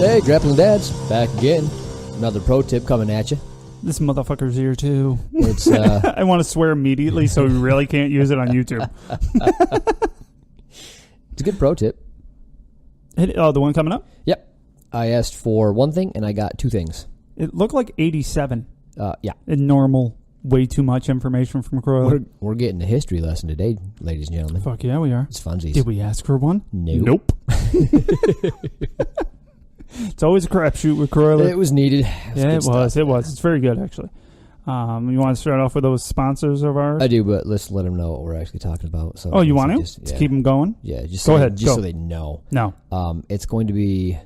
Hey, Grappling Dads, back again. Another pro tip coming at you. This motherfucker's here too. It's I want to swear immediately, so we really can't use it on YouTube. It's a good pro tip. The one coming up? Yep. I asked for one thing, and I got two things. It looked like 87. Yeah. In normal, way too much information from Kroyler. We're getting a history lesson today, ladies and gentlemen. Fuck yeah, we are. It's funsies. Did we ask for one? Nope. It's always a crapshoot with Kroyler. It was needed. It was. It's very good, actually. You want to start off with those sponsors of ours? I do, but let's let them know what we're actually talking about. So you want to keep them going? Yeah, just go ahead. So they know. No. It's going to be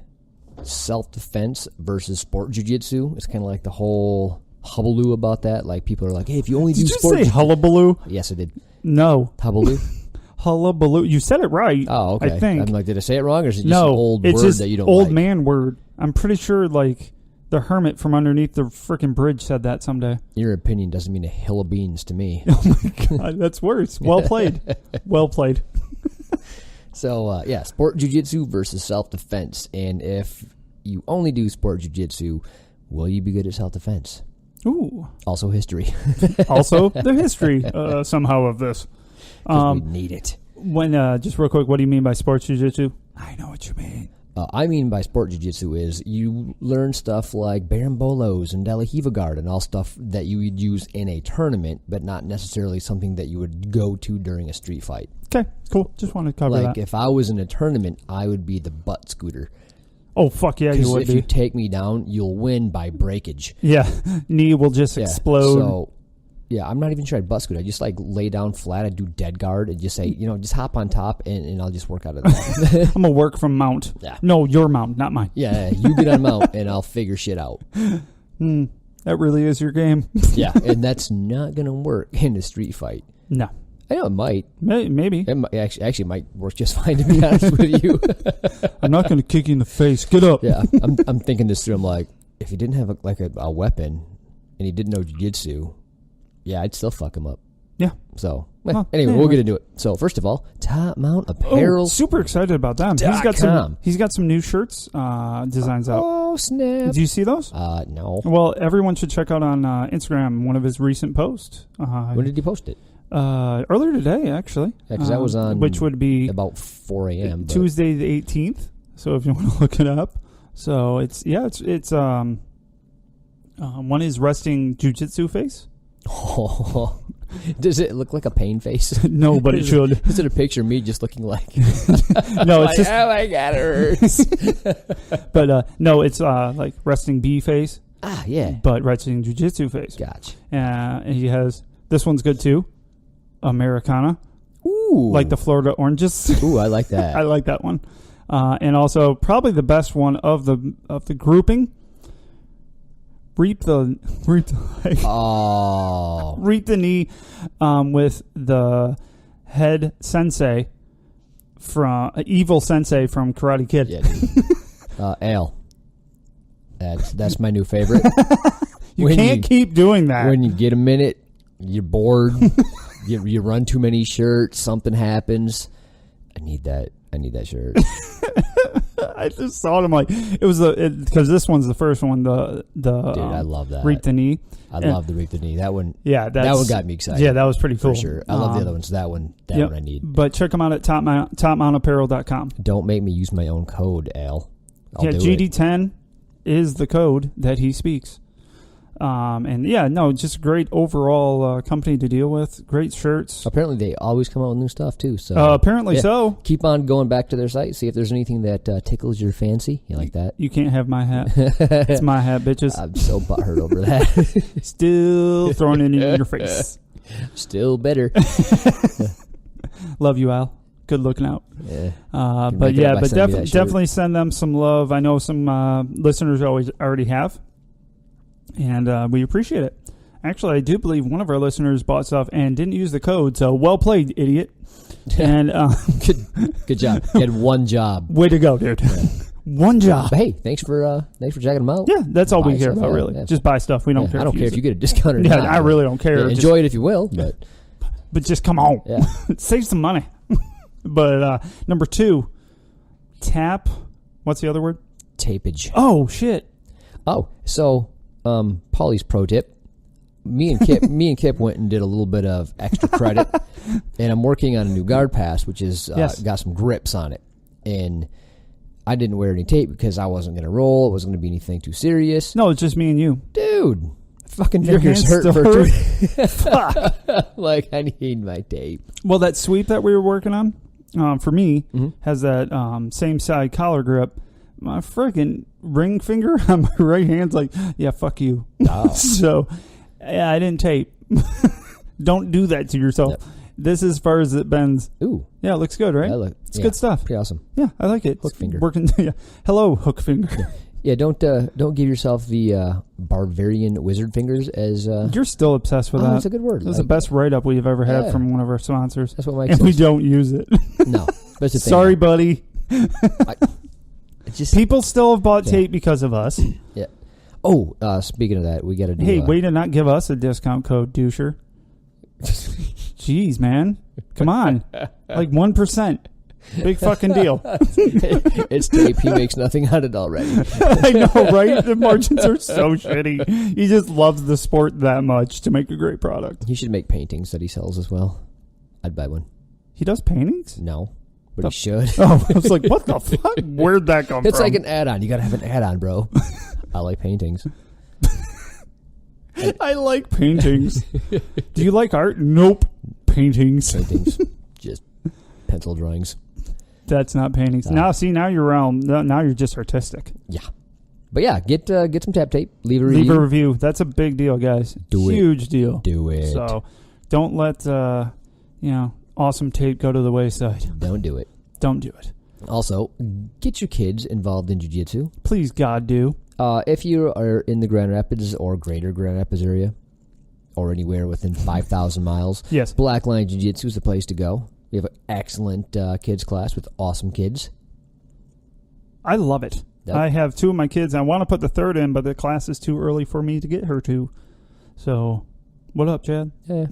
self-defense versus sport jiu-jitsu. It's kind of like the whole hullabaloo about that. Like, people are like, hey, if you only do sport... Did you say hullabaloo? Yes, I did. No. Hullabaloo? Hullabaloo. You said it right. Oh, okay. I think. I'm like, did I say it wrong, or is it just an old word that you don't old like? Man word. I'm pretty sure, like, the hermit from underneath the freaking bridge said that someday. Your opinion doesn't mean a hill of beans to me. Oh, my God. That's worse. Well played. Well played. So, sport jiu-jitsu versus self-defense. And if you only do sport jiu-jitsu, will you be good at self-defense? Ooh. Also history. Also the history, somehow, of this. We need it. When just real quick, what do you mean by sports jiu-jitsu? I know what you mean. I mean by sport jiu-jitsu is you learn stuff like Barambolos and De La Hiva guard and all stuff that you would use in a tournament, but not necessarily something that you would go to during a street fight. Okay, cool. Just wanted to cover that. Like, if I was in a tournament, I would be the butt scooter. Oh, fuck yeah, you would if you take me down, you'll win by breakage. Yeah, knee will just explode. So, I'm not even sure I'd butt scoot. I just like lay down flat. I'd do dead guard and just say, just hop on top and I'll just work out of that. I'm going to work from mount. Yeah. No, your mount, not mine. Yeah, you get on mount and I'll figure shit out. That really is your game. Yeah, and that's not going to work in a street fight. No. I know it might. Maybe. It might, actually might work just fine, to be honest with you. I'm not going to kick you in the face. Get up. Yeah, I'm thinking this through. I'm like, if he didn't have a weapon and he didn't know jiu-jitsu, I'd still fuck him up. Yeah. So, anyway, we'll get into it. So, first of all, Top Mount Apparel. Oh, super excited about them. He's got some new shirts designs out. Oh, snap. Did you see those? No. Well, everyone should check out on Instagram one of his recent posts. When did he post it? Earlier today, actually. Yeah, because that was on... Which would be... about 4 a.m. Tuesday the 18th. So, if you want to look it up. So, it's one is resting jiu-jitsu face. Oh, does it look like a pain face? No, but it should. Is it a picture of me just looking like... No, it's just... Oh my God, it hurts. But no, it's like resting B face. Ah, yeah. But resting jiu-jitsu face. Gotcha. And he has... This one's good, too. Americana. Ooh. Like the Florida Oranges. Ooh, I like that. I like that one. And also, probably the best one of the grouping... Reap the knee with the head sensei from evil sensei from Karate Kid. Yeah, Ale. That's my new favorite. You can't keep doing that. When you get a minute, you're bored. you run too many shirts. Something happens. I need that shirt. I just saw it. I'm like, it was because this one's the first one. Dude, I love that. Reap the knee. I love the reap the knee. That one. Yeah, that one got me excited. Yeah, that was pretty cool. For sure. I love the other ones. That one I need. But check them out at topmountapparel.com. Don't make me use my own code, Al. GD10 is the code that he speaks. Just great overall company to deal with. Great shirts. Apparently, they always come out with new stuff too. So apparently so. Keep on going back to their site. See if there's anything that tickles your fancy. You like that? You can't have my hat. It's my hat, bitches. I'm so butthurt over that. Still throwing it in your face. Still better. Love you, Al. Good looking out. Yeah. Definitely send them some love. I know some listeners already have. And we appreciate it. Actually, I do believe one of our listeners bought stuff and didn't use the code, so well played, idiot. And good job. You had one job. Way to go, dude. Yeah. One job. But hey, thanks for checking them out. Yeah, that's all we care about, really. Yeah. Just buy stuff. We don't care. I don't care if you get a discount or not. Yeah, I really don't care. Yeah, enjoy it if you will, but just come on. Yeah. Save some money. But number 2, tap. What's the other word? tapage. Oh, shit. Oh, so Paulie's pro tip. Me and Kip went and did a little bit of extra credit, and I'm working on a new guard pass, which is got some grips on it. And I didn't wear any tape because I wasn't going to roll. It wasn't going to be anything too serious. No, it's just me and you. Dude, fucking your fingers hands hurt still for Fuck. Like, I need my tape. Well, that sweep that we were working on, for me, has that same side collar grip. My freaking ring finger on my right hand's like, yeah, fuck you. Oh. So, yeah, I didn't tape. Don't do that to yourself. Yep. This is as far as it bends. Ooh. Yeah, it looks good, right? It's good stuff. Pretty awesome. Yeah, I like it. Hook finger. Working. Yeah. Hello, hook finger. Yeah, don't give yourself the barbarian wizard fingers as... You're still obsessed with that. That's a good word. That's the best write-up we've ever had from one of our sponsors. That's what Mike and says. we don't use it. No. That's the thing. Sorry, buddy. Just, people still have bought tape because of us. Yeah. Oh, speaking of that, we got to do... Hey, way to not give us a discount code, doucher. Jeez, man. Come on. Like 1%. Big fucking deal. It's tape. He makes nothing out of it already. I know, right? The margins are so shitty. He just loves the sport that much to make a great product. He should make paintings that he sells as well. I'd buy one. He does paintings? No, but he should. Oh, I was like, what the fuck? Where'd that come from? It's like an add-on. You got to have an add-on, bro. I like paintings. I like paintings. Do you like art? Nope. Paintings. Paintings. Just pencil drawings. That's not paintings. Now you're now you're just artistic. Yeah. But yeah, get some tap tape. Leave a review. That's a big deal, guys. Huge deal. Do it. So don't let awesome tape go to the wayside. Don't do it. Don't do it. Also, get your kids involved in jiu-jitsu. Please, God, do. If you are in the Grand Rapids or greater Grand Rapids area, or anywhere within 5,000 miles, yes, Black Line Jiu-Jitsu is the place to go. We have an excellent kids class with awesome kids. I love it. Yep. I have two of my kids. I want to put the third in, but the class is too early for me to get her to. So, what up, Chad? Yeah.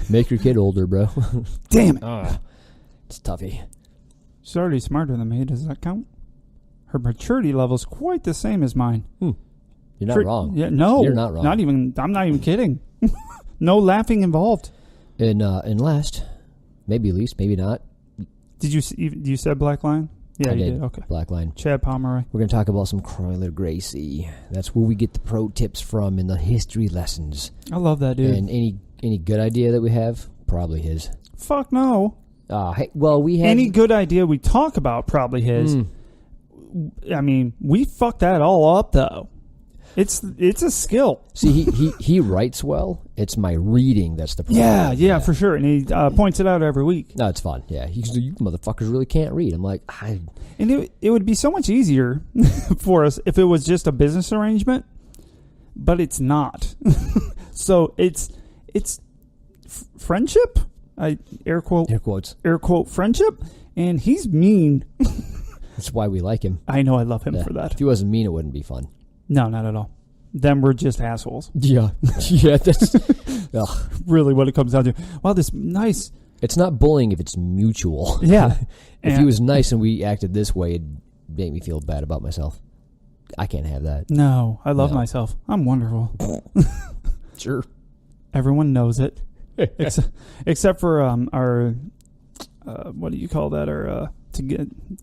Make your kid older, bro. Damn it. It's toughy. She's already smarter than me. Does that count? Her maturity level is quite the same as mine. You're not wrong. Yeah, no. You're not wrong. I'm not even kidding. No laughing involved. And last, maybe least, maybe not. Did you said Black Line? Yeah, you did. Okay. Black Line. Chad Pomeroy. We're going to talk about some Kroyler Gracie. That's where we get the pro tips from in the history lessons. I love that, dude. And any good idea that we have? Probably his. Fuck no. We have... Any good idea we talk about, probably his. I mean, we fucked that all up, though. It's a skill. See, he writes well. It's my reading that's the problem. Yeah, for sure. And he points it out every week. No, it's fun. Yeah, he goes, you motherfuckers really can't read. I'm like, And it would be so much easier for us if it was just a business arrangement, but it's not. So it's friendship. Air quote friendship, and he's mean. That's why we like him. I know. I love him for that. If he wasn't mean, it wouldn't be fun. No, not at all. Then we're just assholes. Yeah. Yeah, that's really what it comes down to. Wow, this nice... It's not bullying if it's mutual. Yeah. If he was nice and we acted this way, it'd make me feel bad about myself. I can't have that. No, I love myself. I'm wonderful. Sure. Everyone knows it. Except for our... what do you call that? Our...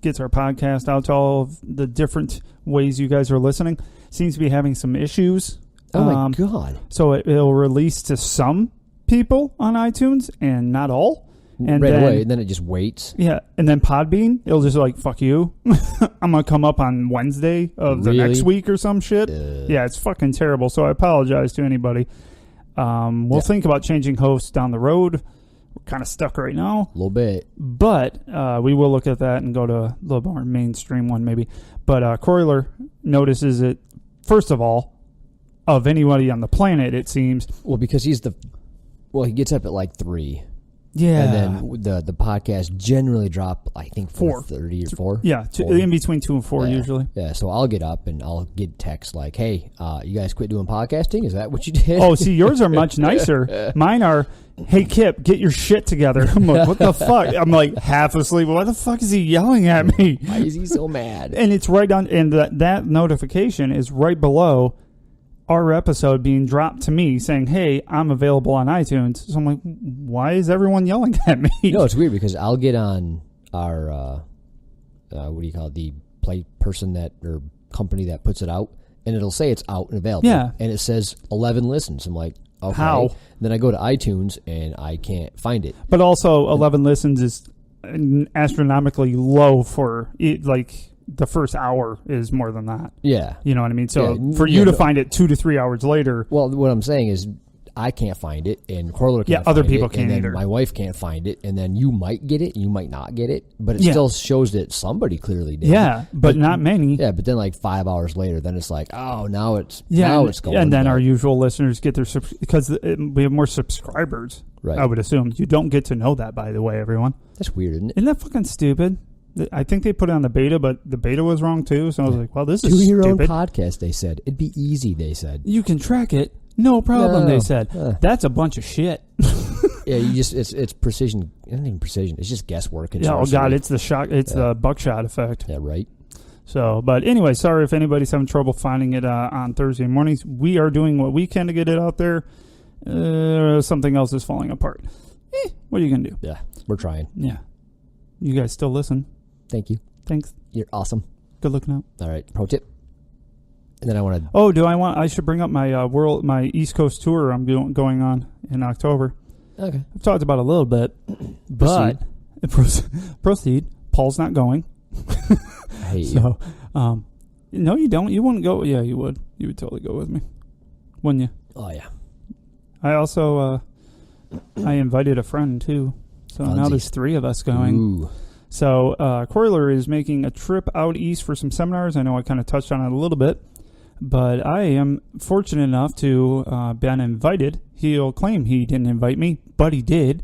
gets our podcast out to all of the different ways you guys are listening. Seems to be having some issues. Oh my God. So it'll release to some people on iTunes and not all. And right away, and then it just waits. Yeah, and then Podbean, it'll just like, fuck you. I'm going to come up on Wednesday of the next week or some shit. Yeah, it's fucking terrible. So I apologize to anybody. We'll think about changing hosts down the road. We're kind of stuck right now. A little bit. But we will look at that and go to a little more mainstream one maybe. But Kroyler notices it, first of all, of anybody on the planet, it seems. Well, because he gets up at like 3. Yeah. And then the podcast generally drop, I think, 4:30 or 4. Yeah, in between 2 and 4 usually. Yeah, so I'll get up and I'll get texts like, hey, you guys quit doing podcasting? Is that what you did? Oh, see, yours are much nicer. Mine are, hey, Kip, get your shit together. I'm like, what the fuck? I'm like half asleep. Why the fuck is he yelling at me? Why is he so mad? And it's right on, and that notification is right below our episode being dropped to me saying, hey, I'm available on iTunes. So I'm like, why is everyone yelling at me? No, it's weird because I'll get on our, what do you call it, the play person that, or company that puts it out, and it'll say it's out and available. Yeah. And it says 11 listens. I'm like, okay. How? Then I go to iTunes and I can't find it. But also 11 listens is astronomically low for it, like the first hour is more than that. Yeah. You know what I mean? So for you to find it 2 to 3 hours later. Well, what I'm saying is I can't find it, and Kroyler can't find other people it, can't and then either. my wife can't find it, and then you might get it, you might not get it, but it still shows that somebody clearly did. Yeah, but not many. Yeah, but then like 5 hours later, then it's like, oh, now it's going. And then our usual listeners get their because we have more subscribers. Right. I would assume. You don't get to know that, by the way, everyone. That's weird, isn't it? Isn't that fucking stupid? I think they put it on the beta, but the beta was wrong too. So I was like, well, this is stupid. Do your own stupid. podcast, they said. It'd be easy, they said. You can track it. No problem, No. they said. That's a bunch of shit. Yeah, it's precision. It isn't even precision. It's just guesswork. And Oh, sorcery. God, it's the shock. It's the buckshot effect. Yeah, right. So, but anyway, sorry if anybody's having trouble finding it on Thursday mornings. We are doing what we can to get it out there. Something else is falling apart. What are you going to do? Yeah, we're trying. Yeah. You guys still listen. Thank you. Thanks. You're awesome. Good looking out. All right, pro tip. And then I want to... Oh, I should bring up my East Coast tour I'm going on in October. Okay. I've talked about it a little bit, but proceed. Paul's not going. I hate you. So, no, you don't. You wouldn't go. Yeah, you would. You would totally go with me, wouldn't you? Oh, yeah. I also I invited a friend too, so now there's 3 of us going. Ooh. So Kroyler is making a trip out east for some seminars. I know I kind of touched on it a little bit, but I am fortunate enough to been invited. He'll claim he didn't invite me, but he did.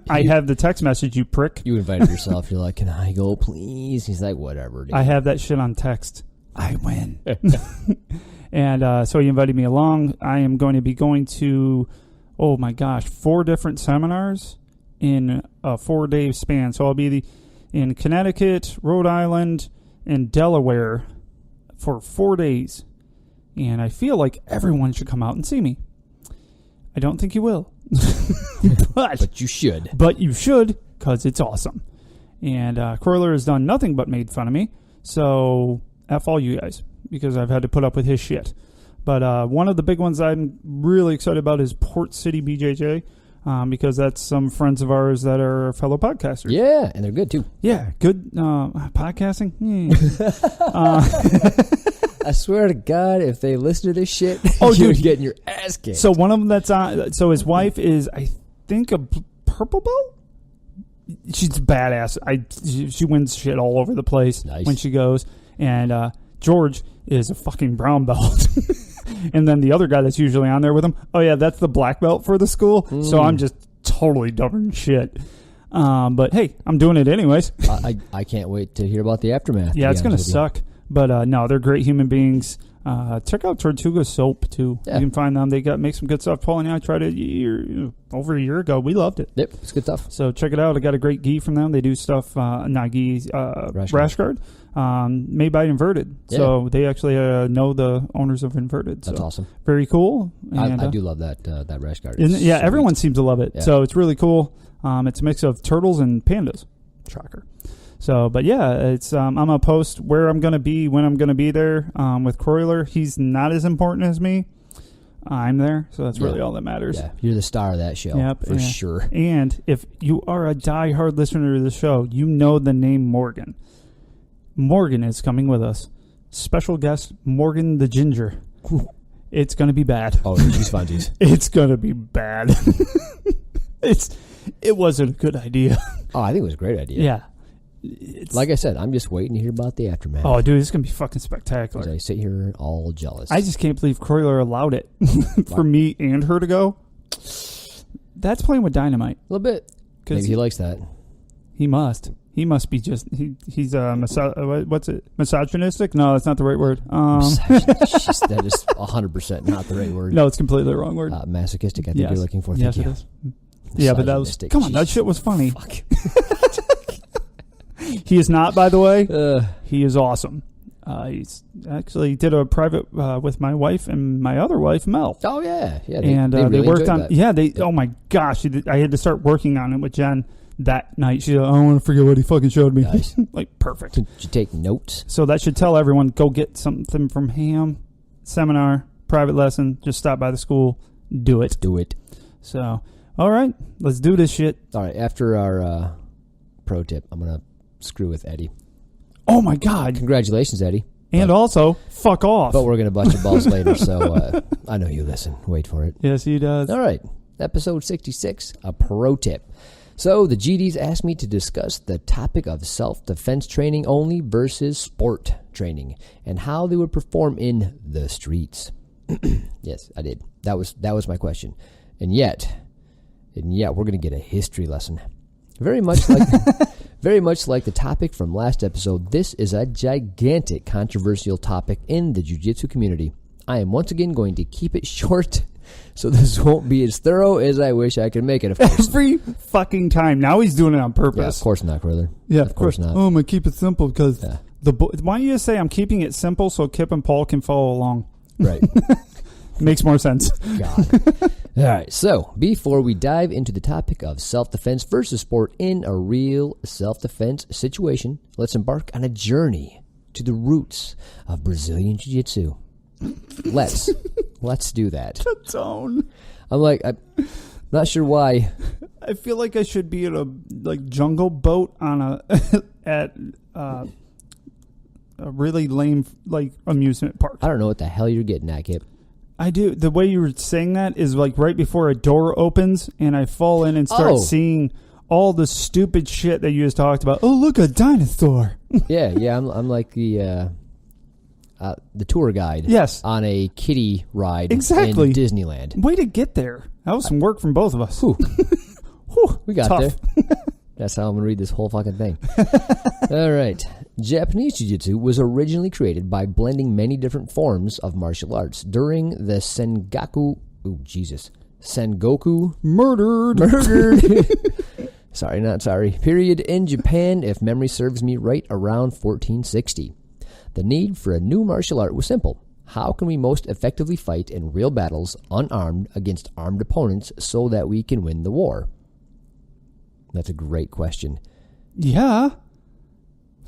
I have the text message, you prick. You invited yourself. You're like, can I go, please? He's like, whatever, dude. I have that shit on text. I win. And so he invited me along. I am going to be going to, 4 different seminars in a 4-day span. So I'll be in Connecticut, Rhode Island, and Delaware for 4 days. And I feel like everyone should come out and see me. I don't think you will. But you should. But you should, because it's awesome. And Kroyler has done nothing but made fun of me. So F all you guys, because I've had to put up with his shit. But one of the big ones I'm really excited about is Port City BJJ, because that's some friends of ours that are fellow podcasters. Yeah, and they're good, too. Yeah, good podcasting. I swear to God, if they listen to this shit, you're you're getting your ass kicked. So one of them that's on, so his wife is, I think, a purple belt? She's badass. She wins shit all over the place when she goes. And George is a fucking brown belt. And then the other guy that's usually on there with him, that's the black belt for the school. So I'm just totally dumb shit. But hey, I'm doing it anyways. I can't wait to hear about the aftermath. Yeah, it's going to suck. But no, they're great human beings. Check out Tortuga Soap, too. Yeah. You can find them. They make some good stuff. Paul and I tried it over a year ago. We loved it. Yep, it's good stuff. So check it out. I got a great gi from them. They do stuff, not gi, rash guard, made by Inverted. Yeah. So they actually know the owners of Inverted. That's awesome. Very cool. And, I do love that rash guard. Yeah, everyone seems to love it. Yeah. So it's really cool. It's a mix of turtles and pandas. Shocker. So, but yeah, it's I'm going to post where I'm going to be, when I'm going to be there with Kroyler. He's not as important as me. I'm there, so that's really all that matters. Yeah, you're the star of that show, for sure. And if you are a diehard listener to the show, you know the name Morgan. Morgan is coming with us. Special guest, Morgan the Ginger. It's going to be bad. Oh, she's funsies. It's going to be bad. It wasn't a good idea. Oh, I think it was a great idea. Yeah. Like I said, I'm just waiting to hear about the aftermath. Oh, dude, it's going to be fucking spectacular. I sit here all jealous. I just can't believe Kroyler allowed it for me and her to go. That's playing with dynamite. A little bit. Maybe he likes that. He must. He must be just... He's what's it? Misogynistic? No, that's not the right word. That is 100% not the right word. No, it's completely the wrong word. Masochistic, I think you're looking for. Yes, it is. Yeah, but that was... Come on, that shit was funny. Fuck. He is not, by the way. He is awesome. He's actually did a private with my wife and my other wife, Mel. Oh, yeah. Yeah, they worked on... That. Yeah, oh my gosh. I had to start working on it with Jen that night. She said, I don't want to forget what he fucking showed me. Nice. Like, perfect. Did you take notes? So that should tell everyone, go get something from Ham. Seminar, private lesson. Just stop by the school. Do it. Do it. So, all right. Let's do this shit. All right. After our pro tip, I'm going to screw with Eddie. Oh, my God. Congratulations, Eddie. And also, fuck off. But we're going to bust your balls later, so I know you listen. Wait for it. Yes, he does. All right. Episode 66, a pro tip. So the GDs asked me to discuss the topic of self-defense training only versus sport training and how they would perform in the streets. Yes, I did. That was my question. And yet, we're going to get a history lesson. Very much like the topic from last episode, this is a gigantic controversial topic in the jiu-jitsu community. I am once again going to keep it short, so this won't be as thorough as I wish I could make it, of course. Every fucking time. Now he's doing it on purpose. Yeah, of course not, Kroyler. Yeah, of course not. Oh, I'm going to keep it simple because why don't you just say I'm keeping it simple so Kip and Paul can follow along? Right. Makes more sense. God. All right, so before we dive into the topic of self-defense versus sport in a real self-defense situation, let's embark on a journey to the roots of Brazilian Jiu-Jitsu. Let's do that. The tone. I'm not sure why. I feel like I should be at a jungle boat on at a really lame amusement park. I don't know what the hell you're getting at, Kip. I do. The way you were saying that is right before a door opens and I fall in and start seeing all the stupid shit that you just talked about. Oh, look, a dinosaur. Yeah. I'm like the tour guide. Yes. On a kiddie ride. Exactly. In Disneyland. Way to get there. That was some work from both of us. Whew. We got tough. there. That's how I'm going to read this whole fucking thing. All right. Japanese Jiu-Jitsu was originally created by blending many different forms of martial arts during the Sengoku murdered. Sorry. Period in Japan, if memory serves me right, around 1460. The need for a new martial art was simple. How can we most effectively fight in real battles unarmed against armed opponents so that we can win the war? That's a great question. Yeah.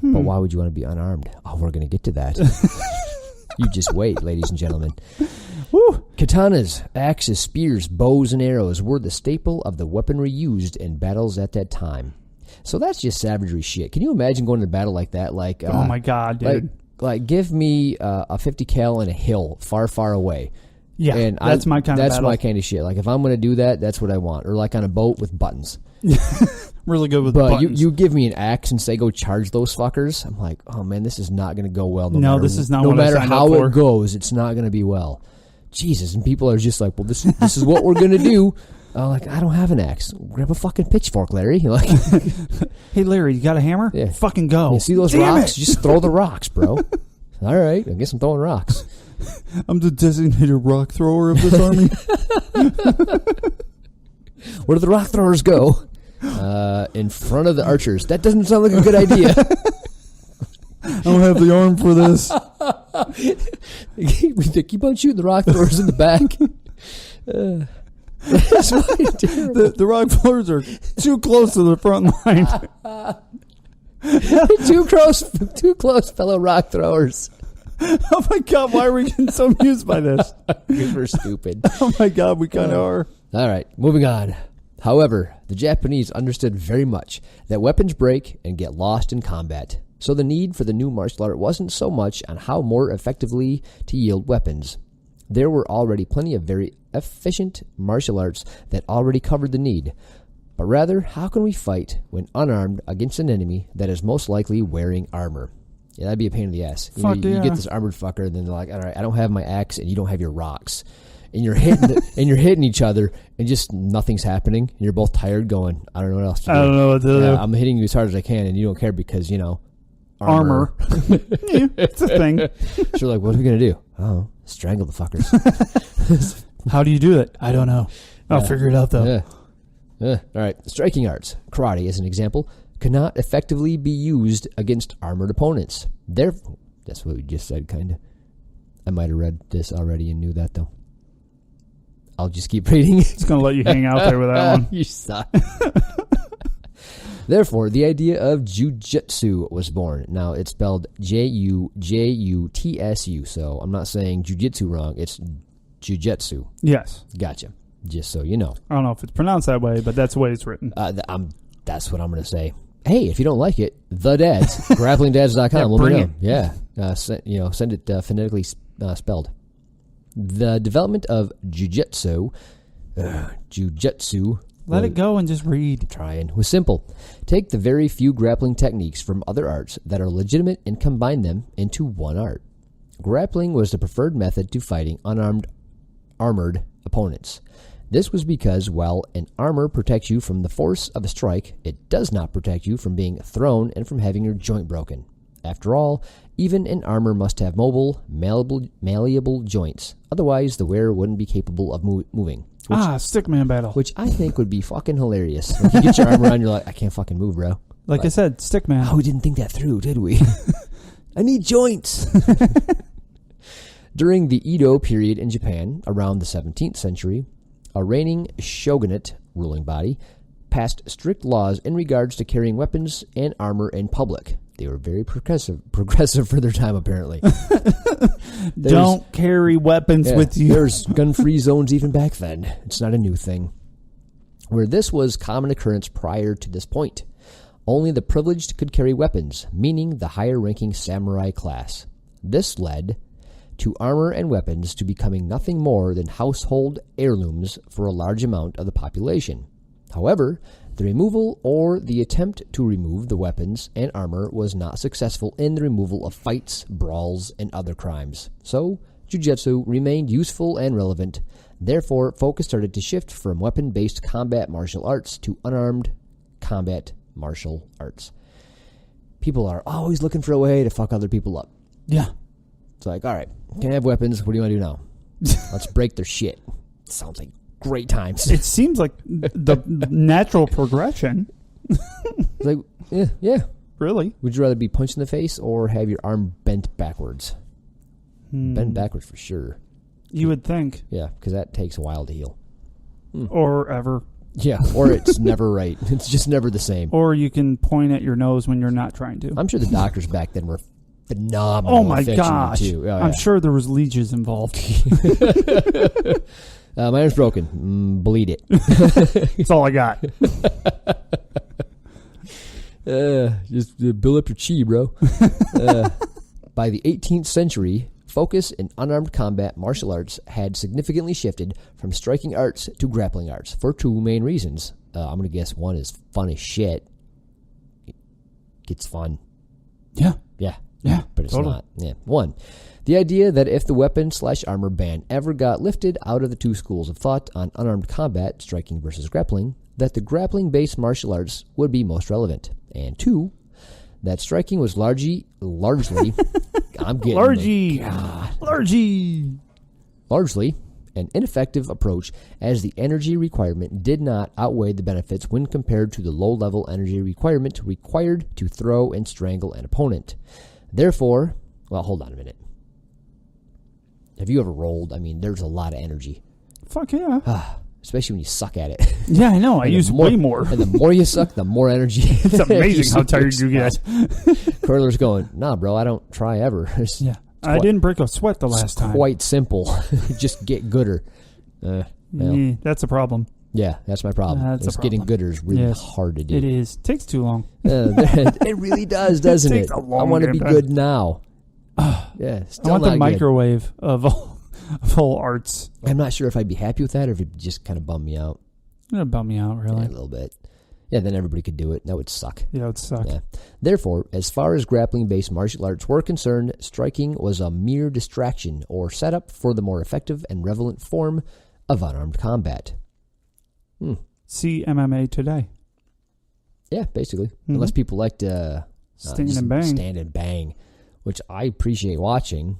But why would you want to be unarmed? Oh, we're going to get to that. You just wait, ladies and gentlemen. Woo. Katanas, axes, spears, bows, and arrows were the staple of the weaponry used in battles at that time. So that's just savagery shit. Can you imagine going to battle like that? Oh my God, dude. Like give me a 50 cal in a hill far, far away. Yeah, and that's my kind of battle. That's my kind of shit. Like if I'm going to do that, that's what I want. Or like on a boat with buttons. Really good with buttons. But you give me an axe and say go charge those fuckers. I'm like, oh man, this is not going to go well. No, this is not what I signed up for. No matter how it goes, it's not going to be well. Jesus, and people are just like, well, this is what we're going to do. Like, I don't have an axe. Grab a fucking pitchfork, Larry. Like, hey, Larry, you got a hammer? Yeah. Fucking go. You see those rocks? Just throw the rocks, bro. All right, I guess I'm throwing rocks. I'm the designated rock thrower of this army. Where do the rock throwers go? In front of the archers. That doesn't sound like a good idea. I don't have the arm for this. Keep on shooting the rock throwers in the back. That's what I do. The rock throwers are too close to the front line. Too close, fellow rock throwers. Oh my God, why are we getting so amused by this? Because we're stupid. Oh my God, we kind of are. All right, moving on. However, the Japanese understood very much that weapons break and get lost in combat. So the need for the new martial art wasn't so much on how more effectively to yield weapons. There were already plenty of very efficient martial arts that already covered the need. But rather, how can we fight when unarmed against an enemy that is most likely wearing armor? Yeah, that'd be a pain in the ass. You get this armored fucker, and then they're like, all right, I don't have my axe, and you don't have your rocks. and you're hitting each other, and just nothing's happening. And you're both tired, going, I don't know what else to do. I don't know what to do. I'm hitting you as hard as I can, and you don't care because armor. Yeah, it's a thing. So you're like, what are we gonna do? Oh, strangle the fuckers. How do you do it? I don't know. I'll figure it out though. All right, striking arts, karate as an example, cannot effectively be used against armored opponents. Therefore, that's what we just said, kind of. I might have read this already and knew that, though. I'll just keep reading. It's going to let you hang out there with that one. You suck. Therefore, the idea of Jiu Jitsu was born. Now, it's spelled J-U-J-U-T-S-U, so I'm not saying Jiu Jitsu wrong. It's Jiu Jitsu. Yes. Gotcha. Just so you know. I don't know if it's pronounced that way, but that's the way it's written. That's what I'm going to say. Hey, if you don't like it, the dads, grapplingdads.com. Let me know. Yeah. Send it phonetically spelled. The development of Jiu-Jitsu. Let it go and just read. Trying. Was simple. Take the very few grappling techniques from other arts that are legitimate and combine them into one art. Grappling was the preferred method to fighting armored opponents. This was because while an armor protects you from the force of a strike, it does not protect you from being thrown and from having your joint broken. After all, even an armor must have mobile, malleable joints. Otherwise, the wearer wouldn't be capable of moving. Stickman battle. Which I think would be fucking hilarious. Like you get your armor on, you're like, I can't fucking move, bro. Like I said, stickman. Oh, we didn't think that through, did we? I need joints. During the Edo period in Japan, around the 17th century, a reigning shogunate ruling body passed strict laws in regards to carrying weapons and armor in public. They were very progressive for their time, apparently. Don't carry weapons with you. There's gun-free zones even back then. It's not a new thing. Where this was common occurrence prior to this point. Only the privileged could carry weapons, meaning the higher-ranking samurai class. This led to armor and weapons to becoming nothing more than household heirlooms for a large amount of the population. However, the removal or the attempt to remove the weapons and armor was not successful in the removal of fights, brawls, and other crimes. So, Jiu-Jitsu remained useful and relevant. Therefore, focus started to shift from weapon-based combat martial arts to unarmed combat martial arts. People are always looking for a way to fuck other people up. Yeah. It's like, all right, can't have weapons. What do you want to do now? Let's break their shit. Sounds like great times. It seems like the natural progression. Like, yeah. Really? Would you rather be punched in the face or have your arm bent backwards? Bent backwards for sure. You would think. Yeah, because that takes a while to heal. Or ever. Yeah, or it's never right. It's just never the same. Or you can point at your nose when you're not trying to. I'm sure the doctors back then were phenomenal. Oh my gosh. Too. Oh, I'm sure there was leeches involved. My arm's broken. Bleed it. That's all I got. Just build up your chi, bro. By the 18th century, focus in unarmed combat martial arts had significantly shifted from striking arts to grappling arts for two main reasons. I'm going to guess one is fun as shit. It's fun. Yeah. But it's totally not. Yeah. One, the idea that if the weapon/armor ban ever got lifted out of the two schools of thought on unarmed combat, striking versus grappling, that the grappling-based martial arts would be most relevant. And two, that striking was largely I'm getting largely an ineffective approach, as the energy requirement did not outweigh the benefits when compared to the low-level energy requirement required to throw and strangle an opponent. Therefore, well, hold on a minute. Have you ever rolled? I mean, there's a lot of energy. Fuck yeah. Especially when you suck at it. Yeah, I know. I use way more. And the more you suck, the more energy. It's amazing how tired you get. Kroyler's going, nah, bro, I don't try ever. Yeah. I didn't break a sweat the last time. Quite simple. Just get gooder. That's a problem. Yeah, that's my problem. Getting gooder is really hard to do. It is. Takes too long. It really does, doesn't it? A long I want to be good now. Yeah, still I want not the microwave of all arts. I'm not sure if I'd be happy with that or if it'd just kind of bum me out. It'd bum me out, really. Yeah, a little bit. Yeah, then everybody could do it. That would suck. Yeah, it would suck. Yeah. Therefore, as far as grappling-based martial arts were concerned, striking was a mere distraction or setup for the more effective and relevant form of unarmed combat. See MMA today. Yeah, basically. Unless people like to stand and bang, which I appreciate watching.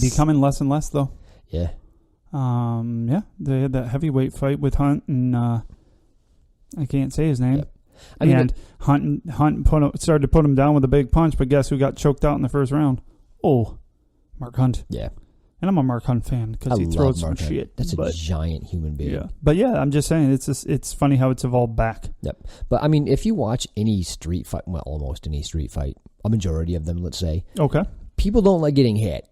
Becoming less and less, though. Yeah. Yeah, they had that heavyweight fight with Hunt and I can't say his name. Yep. Hunt started to put him down with a big punch, but guess who got choked out in the first round? Oh, Mark Hunt. Yeah. And I'm a Mark Hunt fan because he throws some shit. That's a giant human being. Yeah. But yeah, I'm just saying it's funny how it's evolved back. Yep. But I mean, if you watch any street fight, well, almost any street fight, a majority of them, let's say. Okay. People don't like getting hit.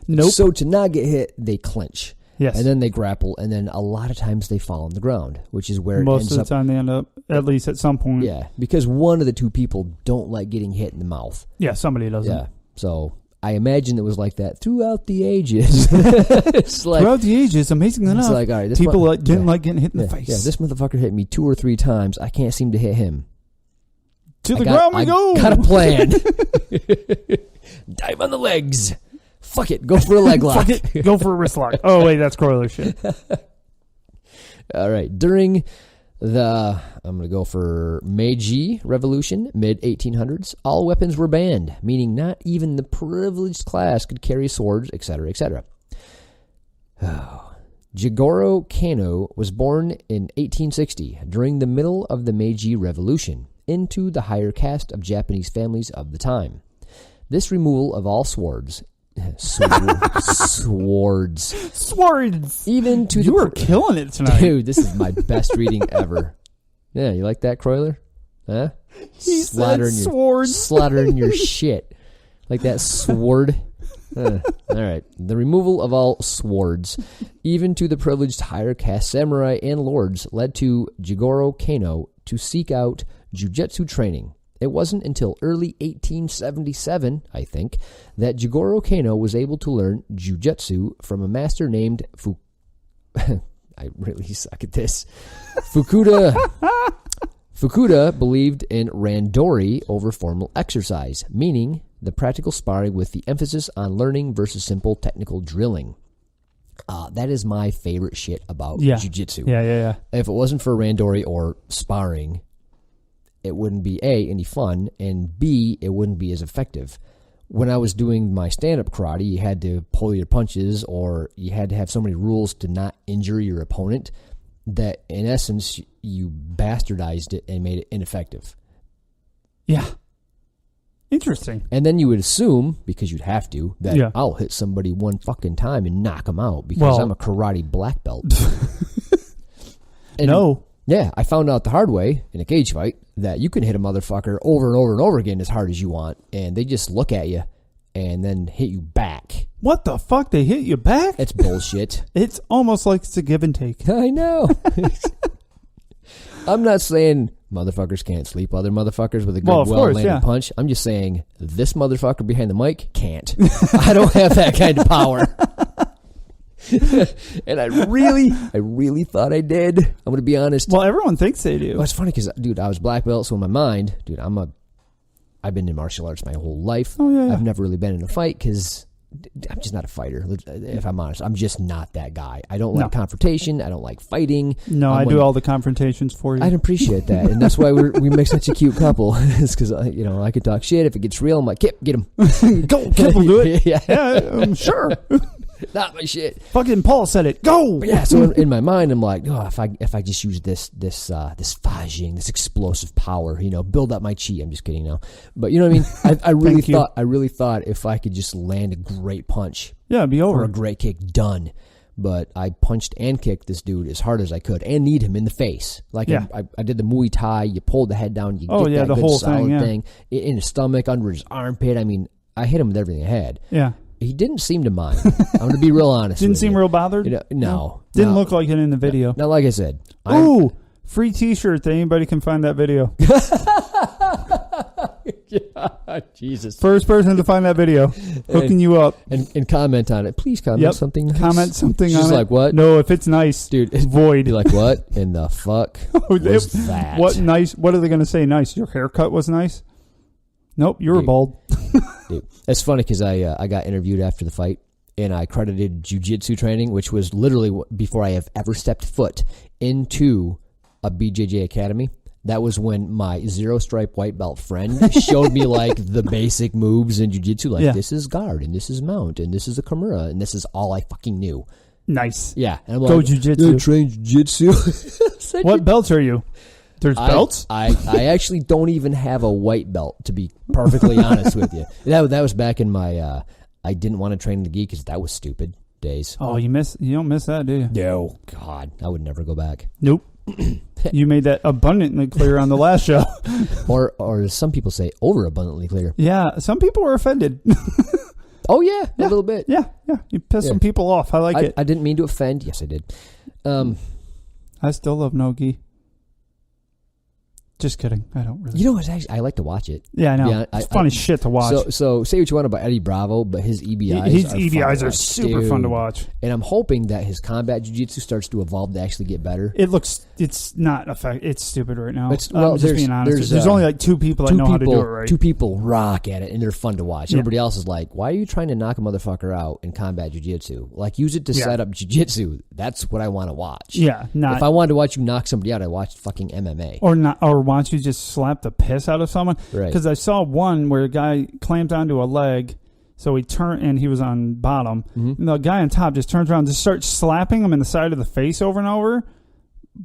Nope. So to not get hit, they clinch. Yes. And then they grapple, and then a lot of times they fall on the ground, which is where most of the time they end up, at least at some point. Yeah, because one of the two people don't like getting hit in the mouth. Yeah, somebody doesn't. Yeah, so I imagine it was like that throughout the ages. It's like, throughout the ages, amazing enough, it's like, all right, this people didn't like getting hit in the face. Yeah, this motherfucker hit me 2 or 3 times. I can't seem to hit him. To the ground we go. Got a plan. Dive on the legs. Fuck it. Go for a leg lock. Fuck it. Go for a wrist lock. Oh, wait, that's Kroyler shit. All right. During I'm going to go for Meiji Revolution, mid-1800s, all weapons were banned, meaning not even the privileged class could carry swords, etc., etc. Jigoro Kano was born in 1860 during the middle of the Meiji Revolution into the higher caste of Japanese families of the time. This removal of all swords, even to you were killing it tonight, dude. This is my best reading ever. Yeah, you like that, Kroyler? Huh? He said swords. Slaughtering your shit like that sword. All right. The removal of all swords, even to the privileged higher caste samurai and lords, led to Jigoro Kano to seek out Jiu Jitsu training. It wasn't until early 1877, I think, that Jigoro Kano was able to learn Jiu Jitsu from a master named I really suck at this. Fukuda believed in randori over formal exercise, meaning the practical sparring with the emphasis on learning versus simple technical drilling. That is my favorite shit about jiu-jitsu. Yeah. If it wasn't for randori or sparring, it wouldn't be A, any fun, and B, it wouldn't be as effective. When I was doing my stand-up karate, you had to pull your punches, or you had to have so many rules to not injure your opponent that, in essence, you bastardized it and made it ineffective. Yeah. Interesting. And then you would assume, because you'd have to, that I'll hit somebody one fucking time and knock them out because I'm a karate black belt. No. Yeah, I found out the hard way in a cage fight that you can hit a motherfucker over and over and over again as hard as you want, and they just look at you and then hit you back. What the fuck? They hit you back? It's bullshit. It's almost like it's a give and take. I know. I'm not saying motherfuckers can't sleep other motherfuckers with a good, well-landed punch. I'm just saying this motherfucker behind the mic can't. I don't have that kind of power. And I really thought I did. I'm going to be honest. Well, everyone thinks they do. Well, it's funny because, dude, I was black belt, so in my mind, dude, I've been in martial arts my whole life. Oh, yeah. I've never really been in a fight because I'm just not a fighter. If I'm honest, I'm just not that guy. I don't like confrontation. I don't like fighting. No, I do all the confrontations for you. I'd appreciate that, and that's why we make such a cute couple. It's because I could talk shit. If it gets real, I'm like, Kip, get him. Go, Kip will do it. Yeah, sure. Not my shit. Fucking Paul said it. Go. But yeah. So in my mind, I'm like, if I just use this fajing, this explosive power, build up my chi. I'm just kidding now, but you know what I mean. I really thought if I could just land a great punch, it'd be over. Or a great kick, done. But I punched and kicked this dude as hard as I could, and kneed him in the face. Like I did the Muay Thai. You pulled the head down. You get that the good whole solid thing in his stomach, under his armpit. I mean, I hit him with everything I had. Yeah. He didn't seem to mind. I'm going to be real honest. Didn't seem real bothered? No. Didn't look like it in the video. Now, like I said. Free t-shirt that anybody can find that video. Jesus. First person to find that video, hooking you up. And comment on it. Please comment something nice. Comment something She's on it. She's like, what? No, if it's nice, dude, void. You're like, what in the fuck was that? What nice? What are they going to say nice? Your haircut was nice? Nope, you were bald. Dude, it's funny because I got interviewed after the fight, and I credited Jiu Jitsu training, which was literally before I have ever stepped foot into a BJJ academy. That was when my 0-stripe white belt friend showed me like the basic moves in Jiu Jitsu. Like, this is guard, and this is mount, and this is a kimura, and this is all I fucking knew. Nice. Yeah. And I'm Go like, Jiu Jitsu. Train Jiu Jitsu. What belts are you? There's belts? I actually don't even have a white belt, to be perfectly honest with you. That was back in my, I didn't want to train the gi because that was stupid days. Oh, you don't miss that, do you? No. God, I would never go back. Nope. You made that abundantly clear on the last show. or as some people say, overabundantly clear. Yeah, some people were offended. Oh, yeah, a little bit. Yeah. You pissed some people off. I like it. I didn't mean to offend. Yes, I did. I still love no-gi. Just kidding. I don't really. You know, I like to watch it. Yeah, I know. Yeah, it's funny shit to watch. So say what you want about Eddie Bravo, but his EBIs are super fun to watch. And I'm hoping that his combat jiu-jitsu starts to evolve to actually get better. It's not effective. It's stupid right now. I'm just being honest. There's only like two people that know how to do it right. Two people rock at it, and they're fun to watch. Everybody else is like, why are you trying to knock a motherfucker out in combat jiu-jitsu? Like, use it to set up jiu-jitsu. That's what I want to watch. Yeah. If I wanted to watch you knock somebody out, I watched fucking MMA. Or watch you just slap the piss out of someone. Right. Because I saw one where a guy clamped onto a leg, so he turned, and he was on bottom. Mm-hmm. And the guy on top just turns around and just starts slapping him in the side of the face over and over,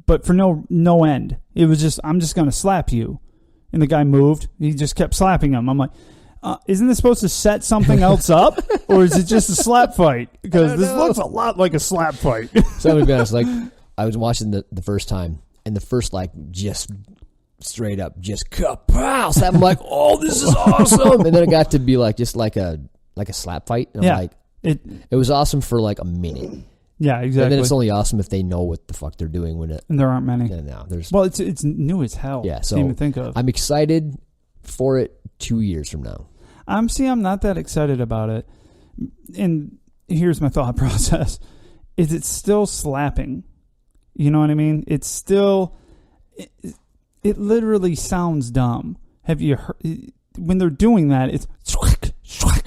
but for no end. It was just, I'm just going to slap you. And the guy moved. He just kept slapping him. I'm like, isn't this supposed to set something else up? Or is it just a slap fight? Because this looks a lot like a slap fight. So I'm going to be honest, like, I was watching the first time, and the first, like, just straight up, just kapow! So I'm like, oh, this is awesome! And then it got to be like, just like a slap fight. And I'm like, it was awesome for like a minute. Yeah, exactly. And then it's only awesome if they know what the fuck they're doing when it. And there aren't many. No, there's. Well, it's new as hell. Yeah, so to even think of. I'm excited for it 2 years from now. I'm not that excited about it. And here's my thought process: is it still slapping? You know what I mean? It's still. It literally sounds dumb. Have you heard when they're doing that? It's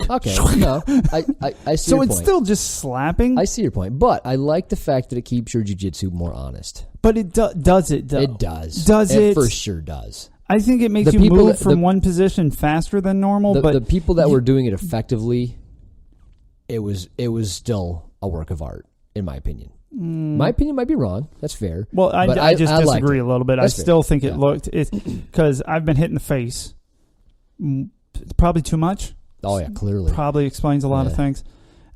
okay. No, I see. So your it's point. still just slapping. I see your point, but I like the fact that it keeps your jiu-jitsu more honest. But it does it though. It does. Does it? It for sure does. I think it makes you move from one position faster than normal. But the people that were doing it effectively, it was still a work of art, in my opinion. My opinion might be wrong. That's fair. Well, I just disagree a little bit. I still think it looked because I've been hit in the face. Probably too much. Oh yeah, clearly. Probably explains a lot of things.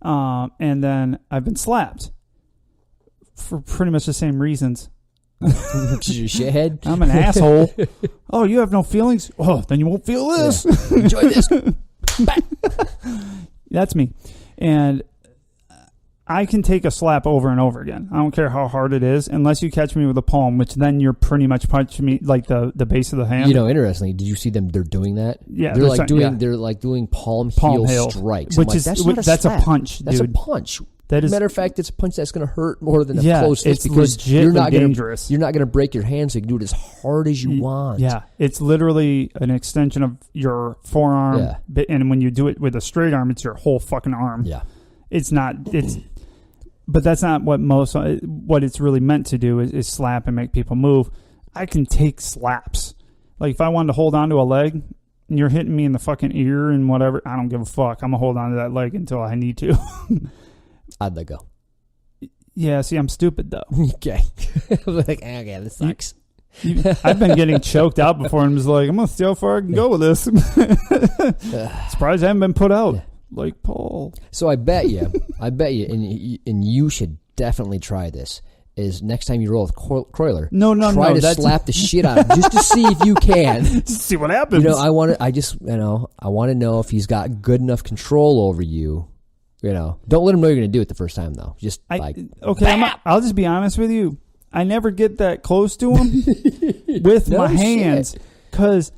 And then I've been slapped for pretty much the same reasons. You shithead. I'm an asshole. Oh, you have no feelings? Oh, then you won't feel this. Yeah. Enjoy this. That's me. And I can take a slap over and over again. I don't care how hard it is, unless you catch me with a palm, which then you're pretty much punching me like the base of the hand. You know, interestingly, did you see them? They're doing that. Yeah, they're like doing palm heel strikes, which is that's a punch. That's dude. a punch. That is, matter of fact, it's a punch that's going to hurt more than a close fist it's because you're not dangerous. You're not going to break your hand, so you can do it as hard as you want. Yeah, it's literally an extension of your forearm. Yeah. And when you do it with a straight arm, it's your whole fucking arm. Yeah, it's not. But that's not what it's really meant to do is slap and make people move. I can take slaps. Like if I wanted to hold on to a leg and you're hitting me in the fucking ear and whatever, I don't give a fuck. I'm going to hold on to that leg until I need to. I'd let go. Yeah, see, I'm stupid though. Okay. Like, okay, this sucks. I've been getting choked out before and was like, I'm going to see how far I can go with this. Surprised I haven't been put out. Yeah. Like Paul. So I bet you, and you should definitely try this, is next time you roll with Kroyler, try to slap the shit out of him just to see if you can. Just see what happens. You know, I want to know if he's got good enough control over you. You know, don't let him know you're going to do it the first time, though. Just I'll just be honest with you. I never get that close to him with my hands because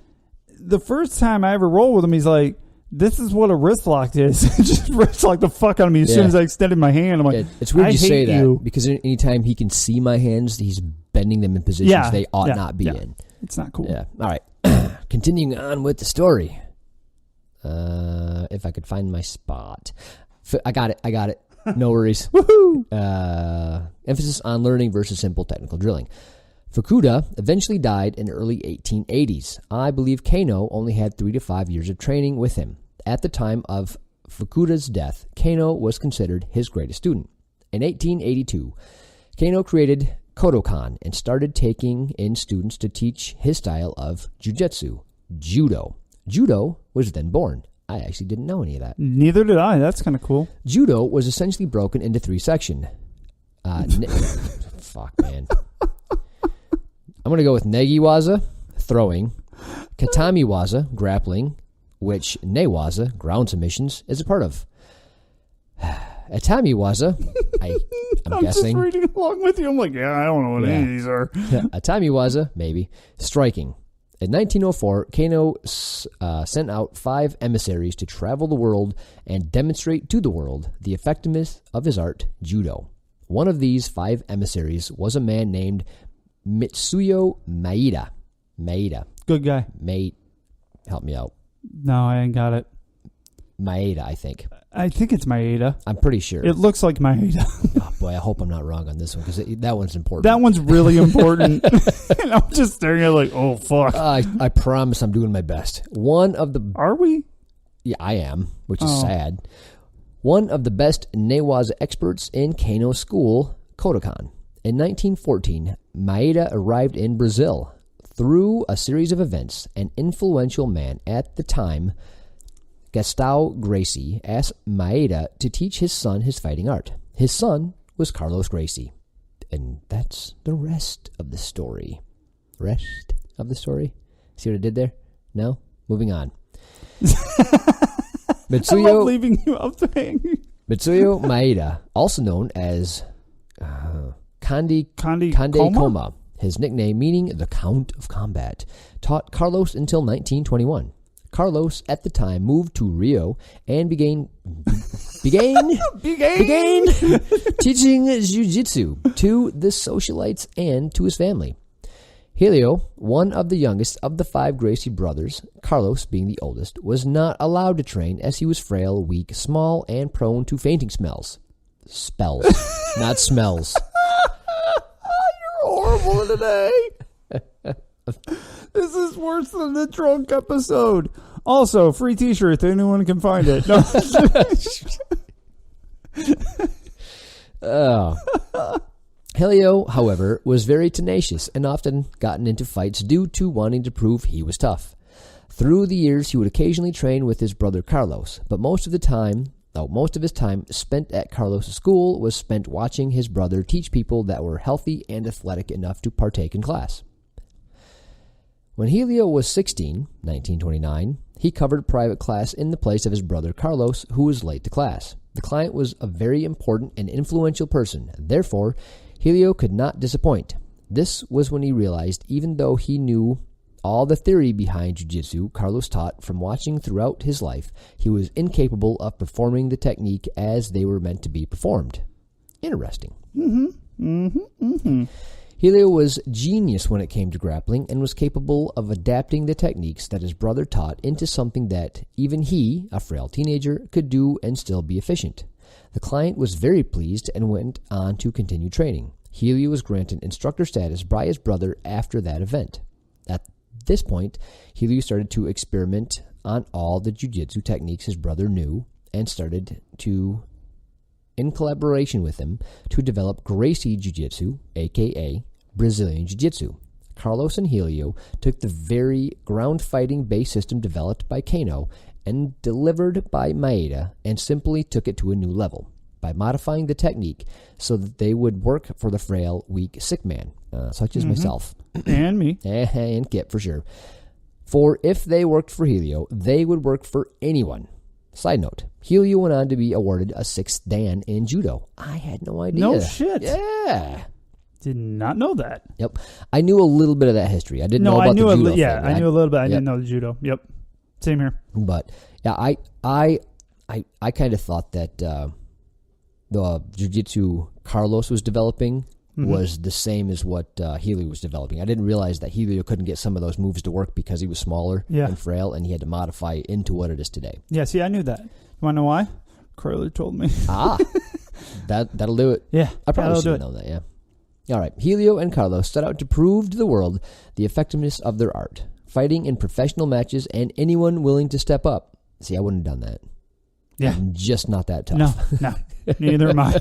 the first time I ever rolled with him, he's like, this is what a wrist lock is. Just wrist lock the fuck out of me as soon as I extended my hand. I'm like, it's weird you say that because anytime he can see my hands, he's bending them in positions they ought not be in. It's not cool. Yeah. All right. Continuing on with the story. If I could find my spot. I got it. No worries. Woohoo! Emphasis on learning versus simple technical drilling. Fukuda eventually died in the early 1880s. I believe Kano only had 3 to 5 years of training with him. At the time of Fukuda's death, Kano was considered his greatest student. In 1882, Kano created Kodokan and started taking in students to teach his style of Jiu Jitsu, Judo. Judo was then born. I actually didn't know any of that. Neither did I. That's kind of cool. Judo was essentially broken into 3 sections. Fuck, man. I'm going to go with Negiwaza, throwing, Katamiwaza, grappling, which Newaza, ground submissions, is a part of. Atamiwaza, I'm guessing. I'm just reading along with you. I'm like, I don't know what any of these are. Atamiwaza, maybe, striking. In 1904, Kano sent out 5 emissaries to travel the world and demonstrate to the world the effectiveness of his art, Judo. One of these 5 emissaries was a man named Mitsuyo Maeda. Good guy. Help me out. No, I ain't got it. Maeda, I think. I think it's Maeda. I'm pretty sure. It looks like Maeda. Oh, boy, I hope I'm not wrong on this one because that one's important. That one's really important. And I'm just staring at it like, oh, fuck. I promise I'm doing my best. Are we? Yeah, I am, which is sad. One of the best Newaza experts in Kano school, Kodokan. In 1914, Maeda arrived in Brazil. Through a series of events, an influential man at the time, Gustavo Gracie, asked Maeda to teach his son his fighting art. His son was Carlos Gracie. And that's the rest of the story. Rest of the story? See what I did there? No? Moving on. I love leaving you up to hang. Mitsuyo Maeda, also known as Kande Koma, his nickname meaning the Count of Combat, taught Carlos until 1921. Carlos, at the time, moved to Rio and began teaching jiu-jitsu to the socialites and to his family. Helio, one of the youngest of the 5 Gracie brothers, Carlos being the oldest, was not allowed to train as he was frail, weak, small, and prone to fainting spells. Spells, not smells. You're horrible today. This is worse than the drunk episode. Also, free t-shirt. Anyone can find it. No. Helio, however, was very tenacious and often gotten into fights due to wanting to prove he was tough. Through the years, he would occasionally train with his brother Carlos, but most of his time spent at Carlos' school was spent watching his brother teach people that were healthy and athletic enough to partake in class. When Helio was 16, 1929, he covered private class in the place of his brother Carlos, who was late to class. The client was a very important and influential person. Therefore, Helio could not disappoint. This was when he realized, even though he knew all the theory behind jiu-jitsu Carlos taught from watching throughout his life, he was incapable of performing the technique as they were meant to be performed. Interesting. Helio was genius when it came to grappling and was capable of adapting the techniques that his brother taught into something that even he, a frail teenager, could do and still be efficient. The client was very pleased and went on to continue training. Helio was granted instructor status by his brother after that event. At this point, Helio started to experiment on all the jiu-jitsu techniques his brother knew and started to, in collaboration with him, to develop Gracie Jiu-Jitsu, a.k.a. Brazilian Jiu-Jitsu. Carlos and Helio took the very ground-fighting base system developed by Kano and delivered by Maeda and simply took it to a new level by modifying the technique so that they would work for the frail, weak, sick man, such as myself. And me. And Kip, for sure. For if they worked for Helio, they would work for anyone. Side note, Helio went on to be awarded a 6th Dan in judo. I had no idea. No shit. Yeah. Did not know that. Yep. I knew a little bit of that history. I didn't know about the judo thing. I knew a little bit. I didn't know the judo. Yep. Same here. But, yeah, I kind of thought that the jiu-jitsu Carlos was developing was the same as what Helio was developing. I didn't realize that Helio couldn't get some of those moves to work because he was smaller and frail, and he had to modify it into what it is today. Yeah, see, I knew that. You want to know why? Kroyler told me. That'll do it. Yeah. I probably should have known that, yeah. All right. Helio and Carlos set out to prove to the world the effectiveness of their art, fighting in professional matches and anyone willing to step up. See, I wouldn't have done that. Yeah. I'm just not that tough. No. Neither am I.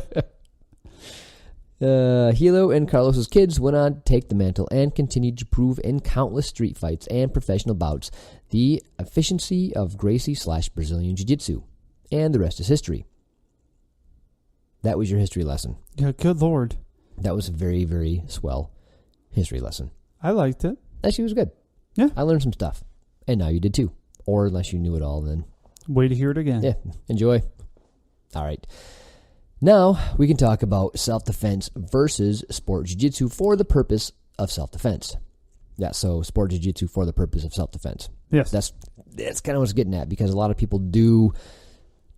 Helio and Carlos's kids went on to take the mantle and continued to prove in countless street fights and professional bouts the efficiency of Gracie/Brazilian Jiu-Jitsu. And the rest is history. That was your history lesson. Yeah, good Lord. That was a very, very swell history lesson. I liked it. Actually, it was good. Yeah. I learned some stuff. And now you did too. Or unless you knew it all, then. Wait to hear it again. Yeah, enjoy. All right. Now we can talk about self-defense versus sport jiu-jitsu for the purpose of self-defense. Yeah, so sport jiu-jitsu for the purpose of self-defense. Yes. That's kind of what it's getting at, because a lot of people do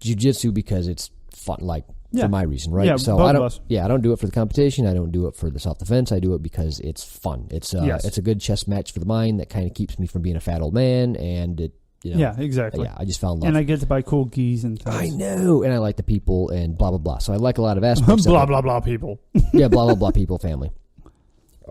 jiu-jitsu because it's fun, like for my reason, right? Yeah, so both I don't. of us. Yeah, I don't do it for the competition. I don't do it for the self-defense. I do it because it's fun. It's a good chess match for the mind that kind of keeps me from being a fat old man, and it. Yeah, exactly. Yeah, I just found love. And I get to buy cool gis and things. I know, and I like the people and blah, blah, blah. So I like a lot of aspects blah, of blah, blah people. Yeah, blah, blah, blah people, family.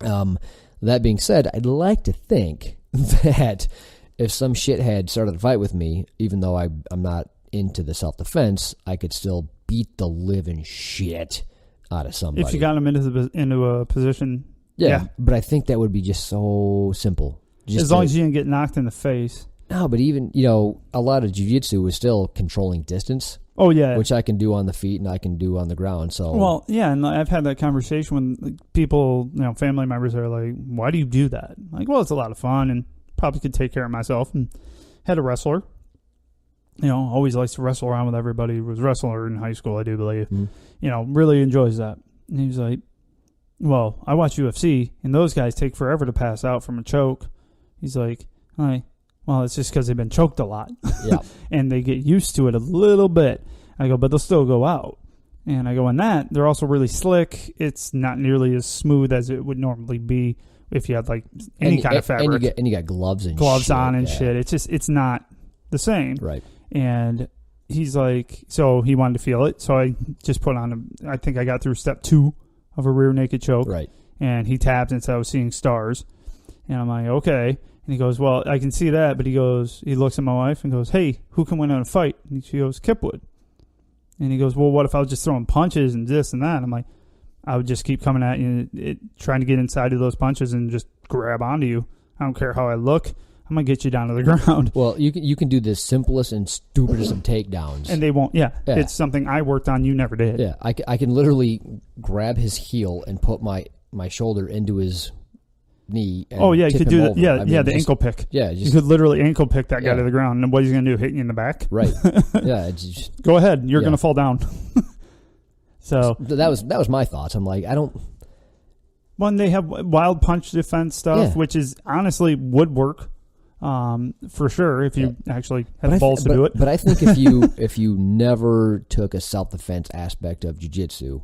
That being said, I'd like to think that if some shithead started a fight with me, even though I'm not into the self-defense, I could still beat the living shit out of somebody. If you got him into a position. Yeah, but I think that would be just so simple. As long as you didn't get knocked in the face. No, but even, a lot of jiu-jitsu is still controlling distance. Oh, yeah. Which I can do on the feet and I can do on the ground. So well, yeah, and I've had that conversation with people, family members are like, why do you do that? I'm like, well, it's a lot of fun and probably could take care of myself. And had a wrestler, always likes to wrestle around with everybody. Was a wrestler in high school, I do believe. Really enjoys that. And he was like, well, I watch UFC and those guys take forever to pass out from a choke. He's like, well, it's just because they've been choked a lot. Yeah. And they get used to it a little bit. I go, but they'll still go out. And I go, in that, they're also really slick. It's not nearly as smooth as it would normally be if you had, any kind of fabric. And you got gloves and gloves on and shit. It's just, it's not the same. Right. And he's like, so he wanted to feel it. So I just put on I think I got through step 2 of a rear naked choke. Right. And he tapped and said I was seeing stars. And I'm like, okay. And he goes, well, I can see that. But he looks at my wife and goes, hey, who can win in a fight? And she goes, Kip would. And he goes, well, what if I was just throwing punches and this and that? I'm like, I would just keep coming at you, trying to get inside of those punches and just grab onto you. I don't care how I look. I'm going to get you down to the ground. Well, you can do the simplest and stupidest of takedowns. And they won't. Yeah. It's something I worked on. You never did. Yeah. I can literally grab his heel and put my shoulder into his knee. And you could do that. Yeah, the ankle pick. Yeah, you could literally ankle pick that guy to the ground, and what he's going to do? Hit you in the back? Right. Yeah. Just, go ahead. You're going to fall down. So that was my thoughts. I'm like, I don't. One, they have wild punch defense stuff, which is honestly would work for sure if you actually had the balls to do it. But I think if you never took a self-defense aspect of jiu-jitsu,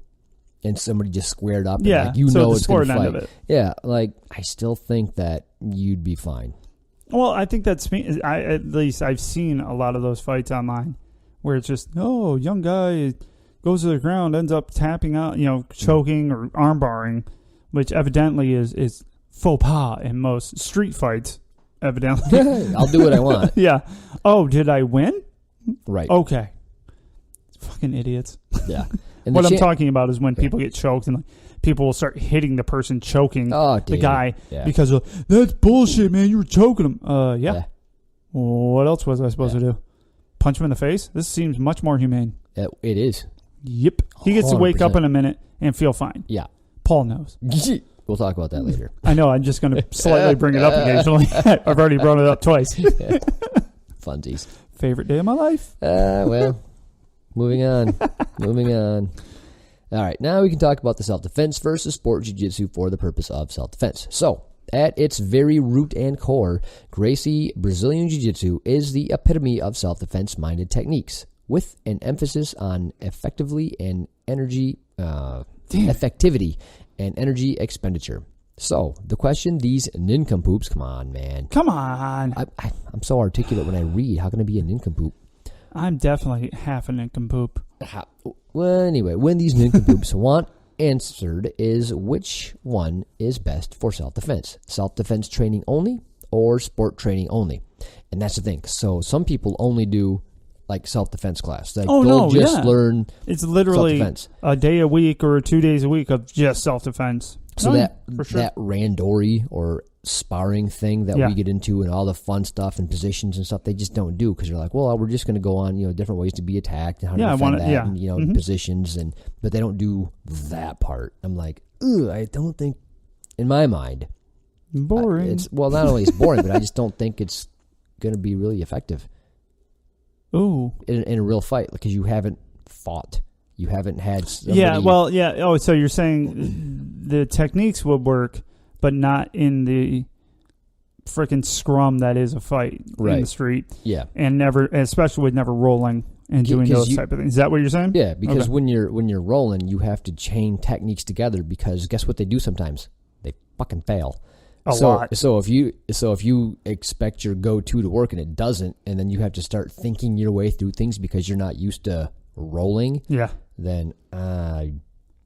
and somebody just squared up, and it's going to fight. Yeah, I still think that you'd be fine. Well, I think at least I've seen a lot of those fights online where it's just, young guy goes to the ground, ends up tapping out, choking or arm barring, which evidently is faux pas in most street fights, evidently. I'll do what I want. Yeah. Oh, did I win? Right. Okay. Fucking idiots. Yeah. And what I'm talking about is when people get choked and people will start hitting the person choking the guy because of, that's bullshit, man. You were choking him. Yeah. What else was I supposed to do? Punch him in the face? This seems much more humane. It is. Yep. He gets 100%. To wake up in a minute and feel fine. Yeah. Paul knows. We'll talk about that later. I know. I'm just going to slightly bring it up occasionally. I've already brought it up twice. Funsies. Favorite day of my life. Well, moving on. All right, now we can talk about the self-defense versus sport jiu-jitsu for the purpose of self-defense. So, at its very root and core, Gracie Brazilian Jiu-Jitsu is the epitome of self-defense-minded techniques, with an emphasis on effectivity and energy expenditure. So, the question these nincompoops, come on, man. Come on. I'm so articulate when I read. How can I be a nincompoop? I'm definitely half a nincompoop. Well, anyway, when these nincompoops want answered is which one is best for self-defense. Self-defense training only or sport training only? And that's the thing. So, some people only do like self-defense class. Like, they'll just learn it's literally self-defense. A day a week or 2 days a week of just self-defense. So that randori or sparring thing that we get into and all the fun stuff and positions and stuff, they just don't do because they're like, well, we're just going to go on, different ways to be attacked and how to defend that and, positions, but they don't do that part. I'm like, I don't think, in my mind, boring. It's not only it's boring, but I just don't think it's going to be really effective. Ooh, in a real fight because you haven't fought. You haven't had somebody... Oh, so you're saying the techniques would work, but not in the freaking scrum that is a fight in the street. Yeah. And especially with never rolling and doing those type of things. Is that what you're saying? Yeah, because when you're rolling, you have to chain techniques together because guess what they do sometimes? They fucking fail. A lot. So if you expect your go-to to work and it doesn't, and then you have to start thinking your way through things because you're not used to rolling, then I'm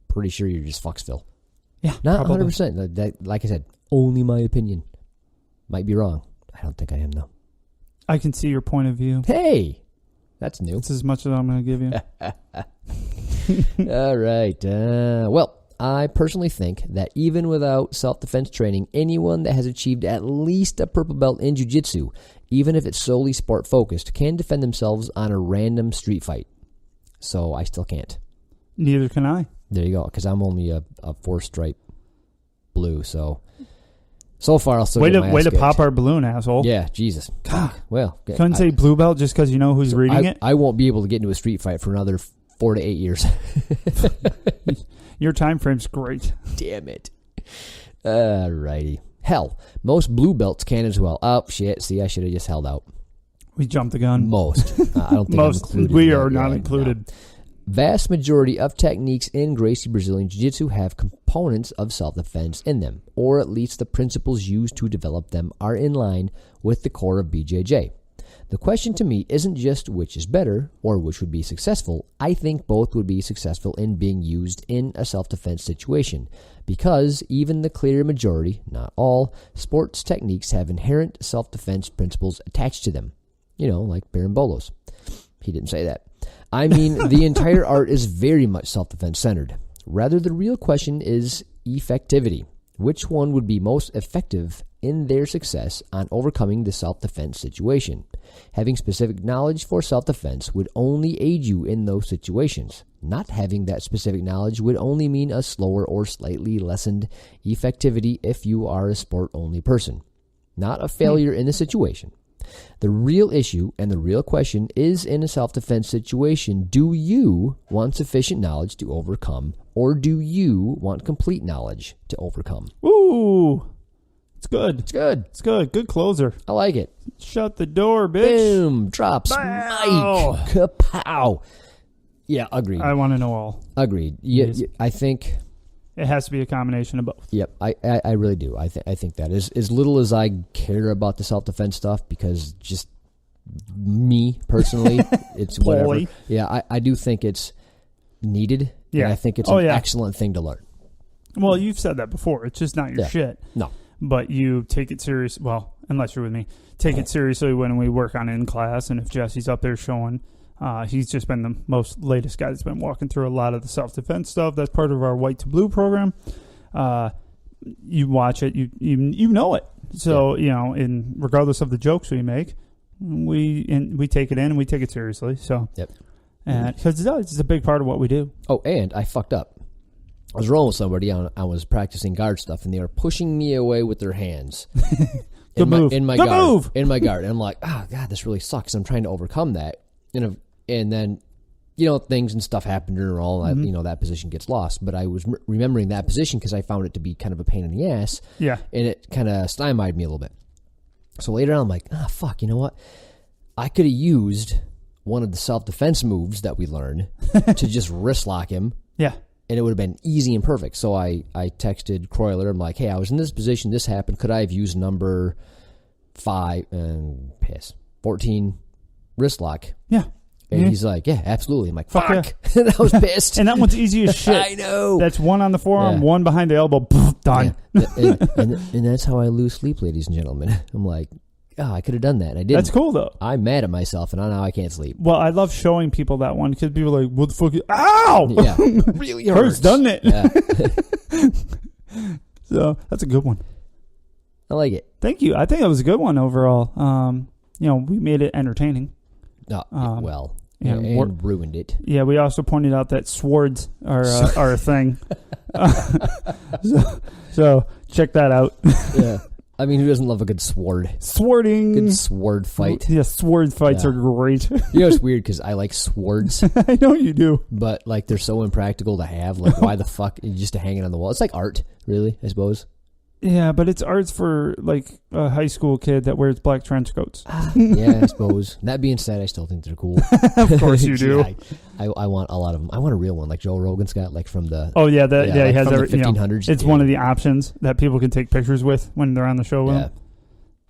pretty sure you're just Foxville. Yeah, not 100%. That, like I said, only my opinion. Might be wrong. I don't think I am though. I can see your point of view. Hey, that's new. That's as much as I'm going to give you. All right. Well, I personally think that even without self-defense training, anyone that has achieved at least a purple belt in jiu-jitsu, even if it's solely sport-focused, can defend themselves on a random street fight. So I still can't. Neither can I. There you go, because I'm only a 4-stripe blue, so far I'll still get my ass Way to kicked. pop our balloon, asshole. Yeah, Jesus. God. Well, couldn't say blue belt just because you know who's reading it? I won't be able to get into a street fight for another 4 to 8 years. Your time frame's great. Damn it. Alrighty. Hell, most blue belts can as well. Oh, shit. See, I should have just held out. We jumped the gun. Most. I don't think I'm included. We are not included. No. Vast majority of techniques in Gracie Brazilian Jiu-Jitsu have components of self-defense in them, or at least the principles used to develop them are in line with the core of BJJ. The question to me isn't just which is better or which would be successful. I think both would be successful in being used in a self-defense situation because even the clear majority, not all, sports techniques have inherent self-defense principles attached to them. Like Barambolos. He didn't say that. I mean, the entire art is very much self-defense centered. Rather, the real question is effectivity. Which one would be most effective in their success on overcoming the self-defense situation? Having specific knowledge for self-defense would only aid you in those situations. Not having that specific knowledge would only mean a slower or slightly lessened effectivity if you are a sport-only person. Not a failure in the situation. The real issue and the real question is in a self-defense situation, do you want sufficient knowledge to overcome or do you want complete knowledge to overcome? Ooh, it's good. It's good. It's good. Good closer. I like it. Shut the door, bitch. Boom. Drops. Bow. Mic. Kapow. Yeah, agreed. I want to know all. Agreed. Yeah, I think... It has to be a combination of both. Yep, I really do. I think that as little as I care about the self-defense stuff, because just me personally, it's whatever. Yeah, I do think it's needed. Yeah, and I think it's an excellent thing to learn. Well, you've said that before. It's just not your shit. No, but you take it serious. Well, unless you're with me, take it seriously when we work on it in class, and if Jesse's up there showing. He's just been the most latest guy that's been walking through a lot of the self-defense stuff. That's part of our White to Blue program. You watch it, you know it. So, in regardless of the jokes we make, we take it in and we take it seriously. So, because it's a big part of what we do. Oh, and I fucked up. I was rolling with somebody. I was practicing guard stuff, and they were pushing me away with their hands. In my guard. And I'm like, oh, God, this really sucks. I'm trying to overcome that. And then things and stuff happen during a roll. That position gets lost. But I was remembering that position because I found it to be kind of a pain in the ass. Yeah. And it kind of stymied me a little bit. So later on, I'm like, fuck, you know what? I could have used one of the self-defense moves that we learned to just wrist lock him. Yeah. And it would have been easy and perfect. So I texted Kroyler. I'm like, hey, I was in this position. This happened. Could I have used number 14 wrist lock? Yeah. And he's like, yeah, absolutely. I'm like, fuck. Yeah. And I was pissed. And that one's easy as shit. I know. That's one on the forearm, one behind the elbow. Done. Yeah. And that's how I lose sleep, ladies and gentlemen. I'm like, I could have done that. And I didn't. That's cool, though. I'm mad at myself, and now I can't sleep. Well, I love showing people that one because people are like, what the fuck? Ow! Yeah. Really hurts. Doesn't it? Yeah. So that's a good one. I like it. Thank you. I think that was a good one overall. We made it entertaining. And ruined it. Yeah, we also pointed out that swords are a thing. So check that out. Yeah. I mean, who doesn't love a good sword? Swording. Good sword fight. Yeah, sword fights are great. It's weird because I like swords. I know you do. But, they're so impractical to have. Why the fuck? Just to hang it on the wall. It's like art, really, I suppose. Yeah, but it's arts for, a high school kid that wears black trench coats. Yeah, I suppose. That being said, I still think they're cool. Of course you do. I want a lot of them. I want a real one, like Joe Rogan's got, from the... Oh, yeah, he has from the 1500s. It's one of the options that people can take pictures with when they're on the show. Yeah.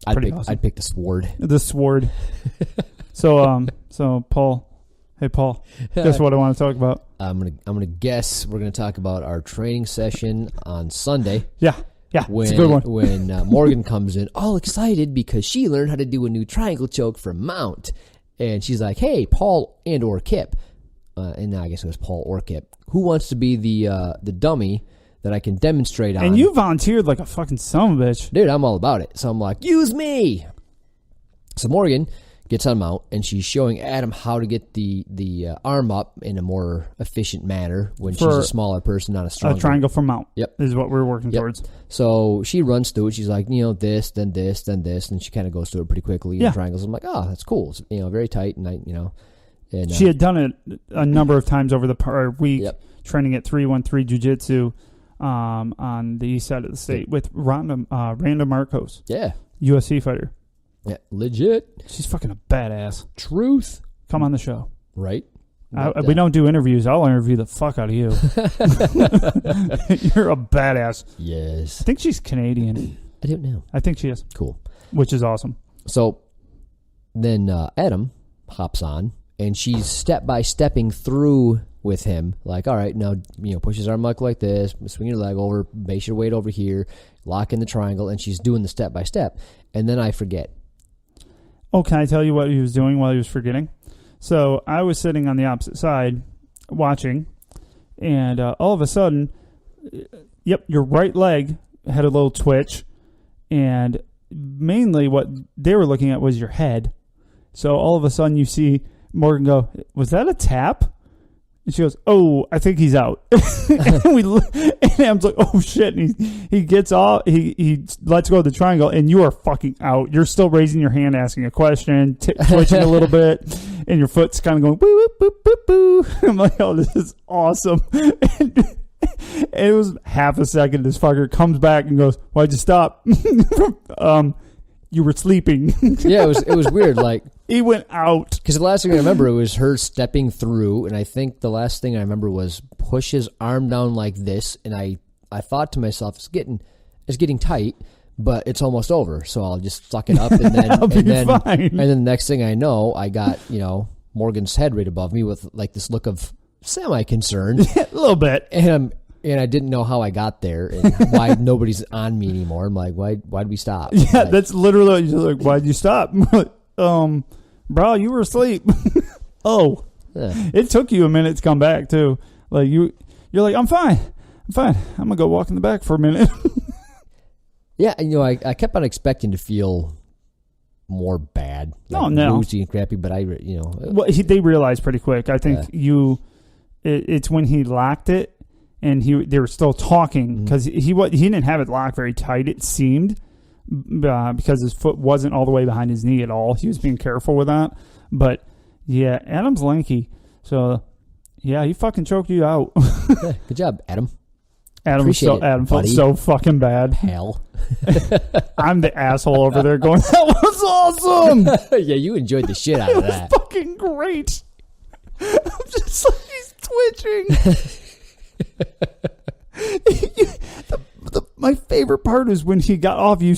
Awesome. I'd pick the sword. The sword. So Paul... Hey, Paul, guess what I want to talk about? I'm gonna guess we're going to talk about our training session on Sunday. Yeah, it's a good one. When Morgan comes in all excited because she learned how to do a new triangle choke for mount. And she's like, hey, Paul and or Kip, and now I guess it was Paul or Kip, who wants to be the dummy that I can demonstrate on? And you volunteered like a fucking son of a bitch. Dude, I'm all about it. So I'm like, use me. So Morgan gets on mount, and she's showing Adam how to get the arm up in a more efficient manner when she's a smaller person, not a strong. A triangle for mount. Yep. Is what we're working towards. So she runs through it. She's like, this, then this, then this, and she kind of goes through it pretty quickly. Yeah. Triangles. I'm like, that's cool. It's, very tight, and and she had done it a number of times over the prior week, training at 313 Jiu Jitsu on the east side of the state with Randa Marcos. Yeah. UFC fighter. Yeah, legit. She's fucking a badass. Truth. Come on the show. Right. We don't do interviews. I'll interview the fuck out of you. You're a badass. Yes. I think she's Canadian. I don't know. I think she is. Cool. Which is awesome. So then Adam hops on, and she's step-by-stepping through with him. Like, all right, now, push his arm like this, swing your leg over, base your weight over here, lock in the triangle, and she's doing the step-by-step. And then I forget. Oh, can I tell you what he was doing while he was forgetting? So I was sitting on the opposite side watching, and all of a sudden, your right leg had a little twitch, and mainly what they were looking at was your head. So all of a sudden you see Morgan go, was that a tap? And she goes, oh, I think he's out. And Adam's like, oh, shit. And he gets off. He lets go of the triangle, and you are fucking out. You're still raising your hand, asking a question, twitching a little bit, and your foot's kind of going, boo, boo, boo, boo, boo. I'm like, oh, this is awesome. And it was half a second. This fucker comes back and goes, why'd you stop? You were sleeping. Yeah, it was weird. He went out. Because the last thing I remember was her stepping through, and I think the last thing I remember was push his arm down like this, and I thought to myself, it's getting tight, but it's almost over, so I'll just suck it up, and then fine. And then the next thing I know, I got Morgan's head right above me with this look of semi-concern, a little bit, and I didn't know how I got there and why nobody's on me anymore. I'm like, why'd we stop? Yeah, that's literally just like, why'd you stop? Bro, you were asleep. Oh, yeah. It took you a minute to come back too. You're like, I'm fine. I'm gonna go walk in the back for a minute. Yeah, I kept on expecting to feel more bad, woozy and crappy, but well, they realized pretty quick. I think it's when he locked it, and they were still talking because he didn't have it locked very tight. It seemed. Because his foot wasn't all the way behind his knee at all. He was being careful with that. But, yeah, Adam's lanky. So Yeah, he fucking choked you out. Yeah, good job, Adam. Adam felt so fucking bad. Hell. I'm the asshole over there going, that was awesome. Yeah, you enjoyed the shit out of that. Fucking great. I'm just like, he's twitching. My favorite part is when he got off, you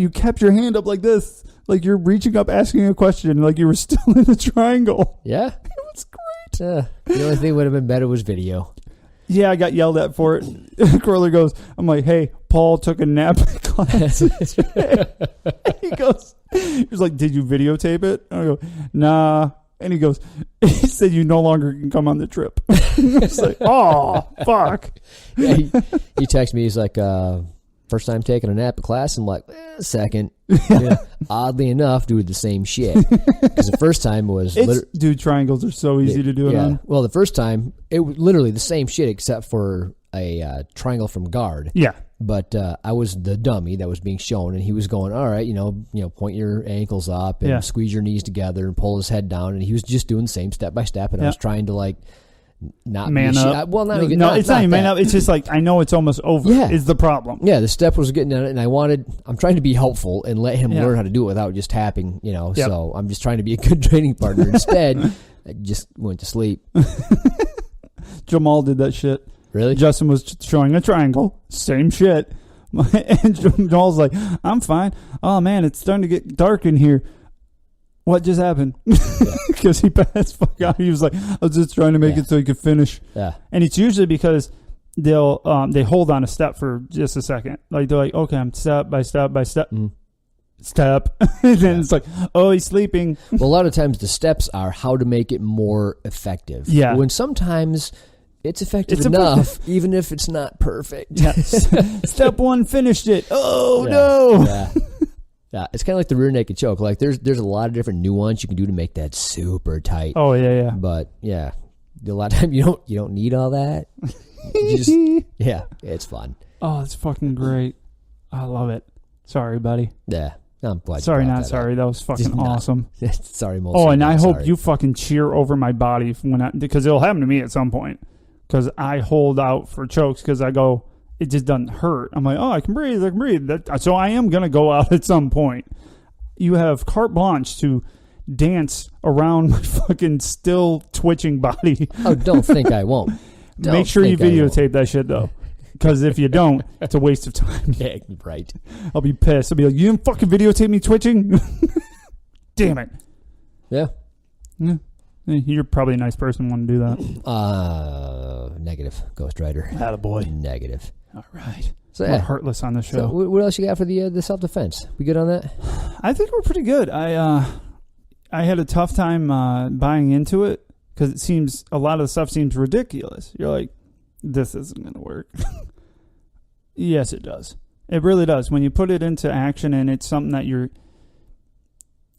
kept your hand up like this, like you're reaching up asking a question, like you were still in the triangle. Yeah. It was great. The only thing would have been better was video. Yeah, I got yelled at for it. Kroyler goes, I'm like, hey, Paul took a nap in class. He was like, did you videotape it? And I go, nah. And he goes, he said you no longer can come on the trip. I was like, oh, fuck. Yeah, he texted me. He's like, first time taking a nap in class. I'm like, second. Yeah. Oddly enough, doing the same shit. Because the first time was... Dude, triangles are so easy to do it on. Well, the first time, it was literally the same shit except for a triangle from guard. Yeah. But I was the dummy that was being shown, and he was going, all right, point your ankles up and squeeze your knees together and pull his head down. And he was just doing the same step by step, and I was trying to, like, not man up. Well, not even. No, not, it's not even man up. It's just like, I know it's almost over. Yeah. Is the problem. Yeah, the step was getting on it, and I'm trying to be helpful and let him learn how to do it without just tapping, So I'm just trying to be a good training partner. Instead, I just went to sleep. Jamal did that shit. Really? Justin was showing a triangle. Same shit. And Jamal's like, I'm fine. Oh, man, it's starting to get dark in here. What just happened? Because he passed fuck out. He was like, I was just trying to make it so he could finish. Yeah. And it's usually because they hold on a step for just a second. Like, they're like, okay, I'm step by step by step. Step. And then it's like, oh, he's sleeping. Well, a lot of times the steps are how to make it more effective. Yeah. When sometimes... It's effective enough, even if it's not perfect. Yeah. Step one, finished it. Oh, no. Yeah. It's kind of like the rear naked choke. Like, there's a lot of different nuance you can do to make that super tight. Oh, yeah. But, yeah, a lot of time you don't need all that. It's fun. Oh, it's fucking great. I love it. Sorry, buddy. Yeah. I'm glad sorry, not sorry. That was fucking awesome. Sorry, most. Oh, and I hope you fucking cheer over my body because it'll happen to me at some point. Because I hold out for chokes because I go, it just doesn't hurt. I'm like, oh, I can breathe. So I am going to go out at some point. You have carte blanche to dance around my fucking still twitching body. Oh, don't think I won't. Make sure you videotape that shit, though. Because if you don't, it's a waste of time. Yeah, right. I'll be pissed. I'll be like, you didn't fucking videotape me twitching? Damn it. Yeah. You're probably a nice person wanting to do that. Negative. Ghost Rider. Attaboy. Negative. All right. So we're heartless on the show. So what else you got for the self-defense? We good on that? I think we're pretty good. I had a tough time buying into it because it seems a lot of the stuff seems ridiculous. You're like, this isn't going to work. Yes, it does. It really does. When you put it into action and it's something that you're,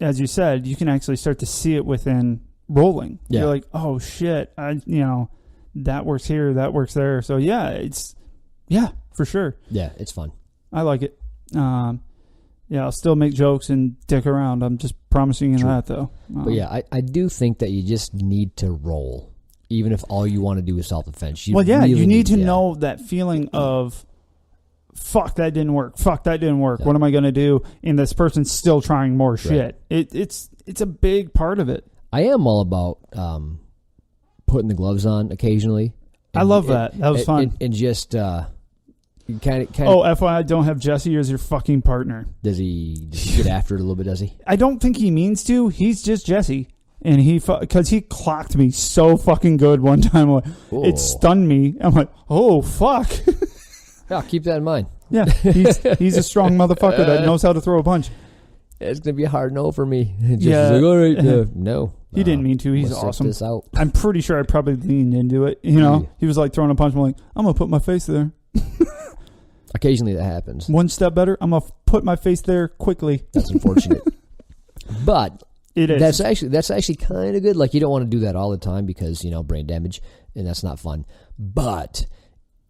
as you said, you can actually start to see it within rolling. Yeah. You're like, oh shit, that works here, that works there. So for sure. Yeah, it's fun. I like it. I'll still make jokes and dick around. I'm just promising you that though. But yeah, I do think that you just need to roll, even if all you want to do is self-defense. You need to know that feeling of, fuck, that didn't work. Fuck, that didn't work. Yeah. What am I going to do? And this person's still trying more shit. Right. It's a big part of it. I am all about putting the gloves on occasionally. I love that. That was fun. And just kind of. Oh, FYI, I don't have Jesse as your fucking partner. Does he get after it a little bit? Does he? I don't think he means to. He's just Jesse, and because he clocked me so fucking good one time. It stunned me. I'm like, oh fuck. Yeah, keep that in mind. Yeah, he's a strong motherfucker that knows how to throw a punch. It's going to be a hard no for me. Like, all right, no. He didn't mean to. He's awesome. This out. I'm pretty sure I probably leaned into it. He was like throwing a punch. I'm like, I'm going to put my face there. Occasionally that happens. One step better. I'm going to put my face there quickly. That's unfortunate. But it is. That's actually kind of good. Like, you don't want to do that all the time because, brain damage, and that's not fun. But